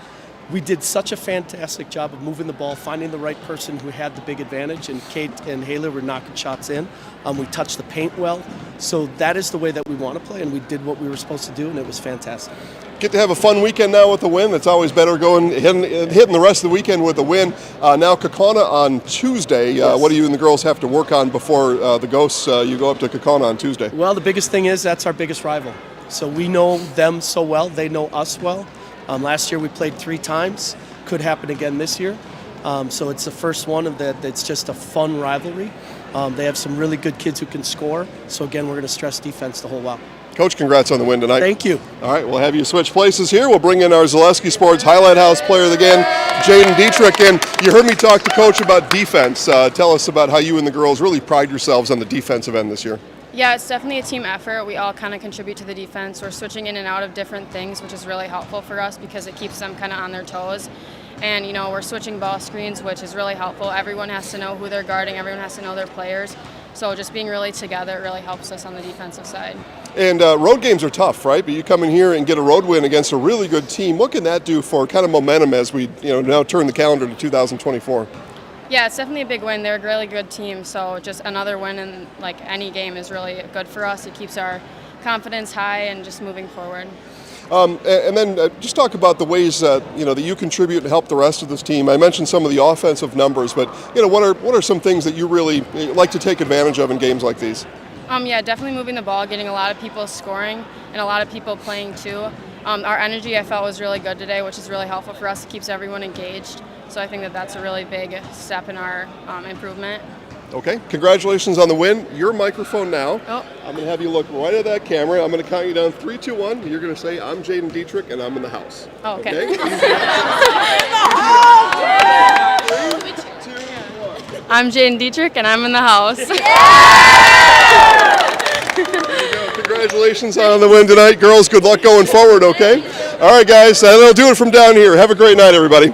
we did such a fantastic job of moving the ball, finding the right person who had the big advantage, and Kate and Haley were knocking shots in. We touched the paint well, so that is the way that we want to play, and we did what we were supposed to do, and it was fantastic. Get to have a fun weekend now with the win. It's always better hitting the rest of the weekend with a win. Now Kaukauna on Tuesday. Yes. What do you and the girls have to work on before the Ghosts, you go up to Kaukauna on Tuesday? Well, the biggest thing is that's our biggest rival. So we know them so well, they know us well. Last year we played 3 times. Could happen again this year. So it's the first one of that. It's just a fun rivalry. They have some really good kids who can score. So again, we're going to stress defense the whole while. Coach, congrats on the win tonight. Thank you. All right, we'll have you switch places here. We'll bring in our Zaleski Sports Highlight House player of the game, Jaden Dietrich. And you heard me talk to Coach about defense. Tell us about how you and the girls really pride yourselves on the defensive end this year. Yeah, it's definitely a team effort. We all kind of contribute to the defense. We're switching in and out of different things, which is really helpful for us because it keeps them kind of on their toes. And, we're switching ball screens, which is really helpful. Everyone has to know who they're guarding. Everyone has to know their players. So just being really together really helps us on the defensive side. And road games are tough, right? But you come in here and get a road win against a really good team. What can that do for kind of momentum as we now turn the calendar to 2024? Yeah, it's definitely a big win. They're a really good team, so just another win in any game is really good for us. It keeps our confidence high and just moving forward. And then just talk about the ways that you contribute and help the rest of this team. I mentioned some of the offensive numbers, but what are some things that you really like to take advantage of in games like these? Yeah, definitely moving the ball, getting a lot of people scoring and a lot of people playing too. Our energy I felt was really good today, which is really helpful for us. It keeps everyone engaged. So I think that that's a really big step in our improvement. Okay, congratulations on the win. Your microphone now. Oh. I'm going to have you look right at that camera. I'm going to count you down 3, 2, 1. You're going to say, "I'm Jaden Dietrich and I'm in the house." Oh, okay. 3, 2, 1. I'm Jaden Dietrich and I'm in the house. Congratulations on the win tonight. Girls, good luck going forward, okay? All right, guys, that'll do it from down here. Have a great night, everybody.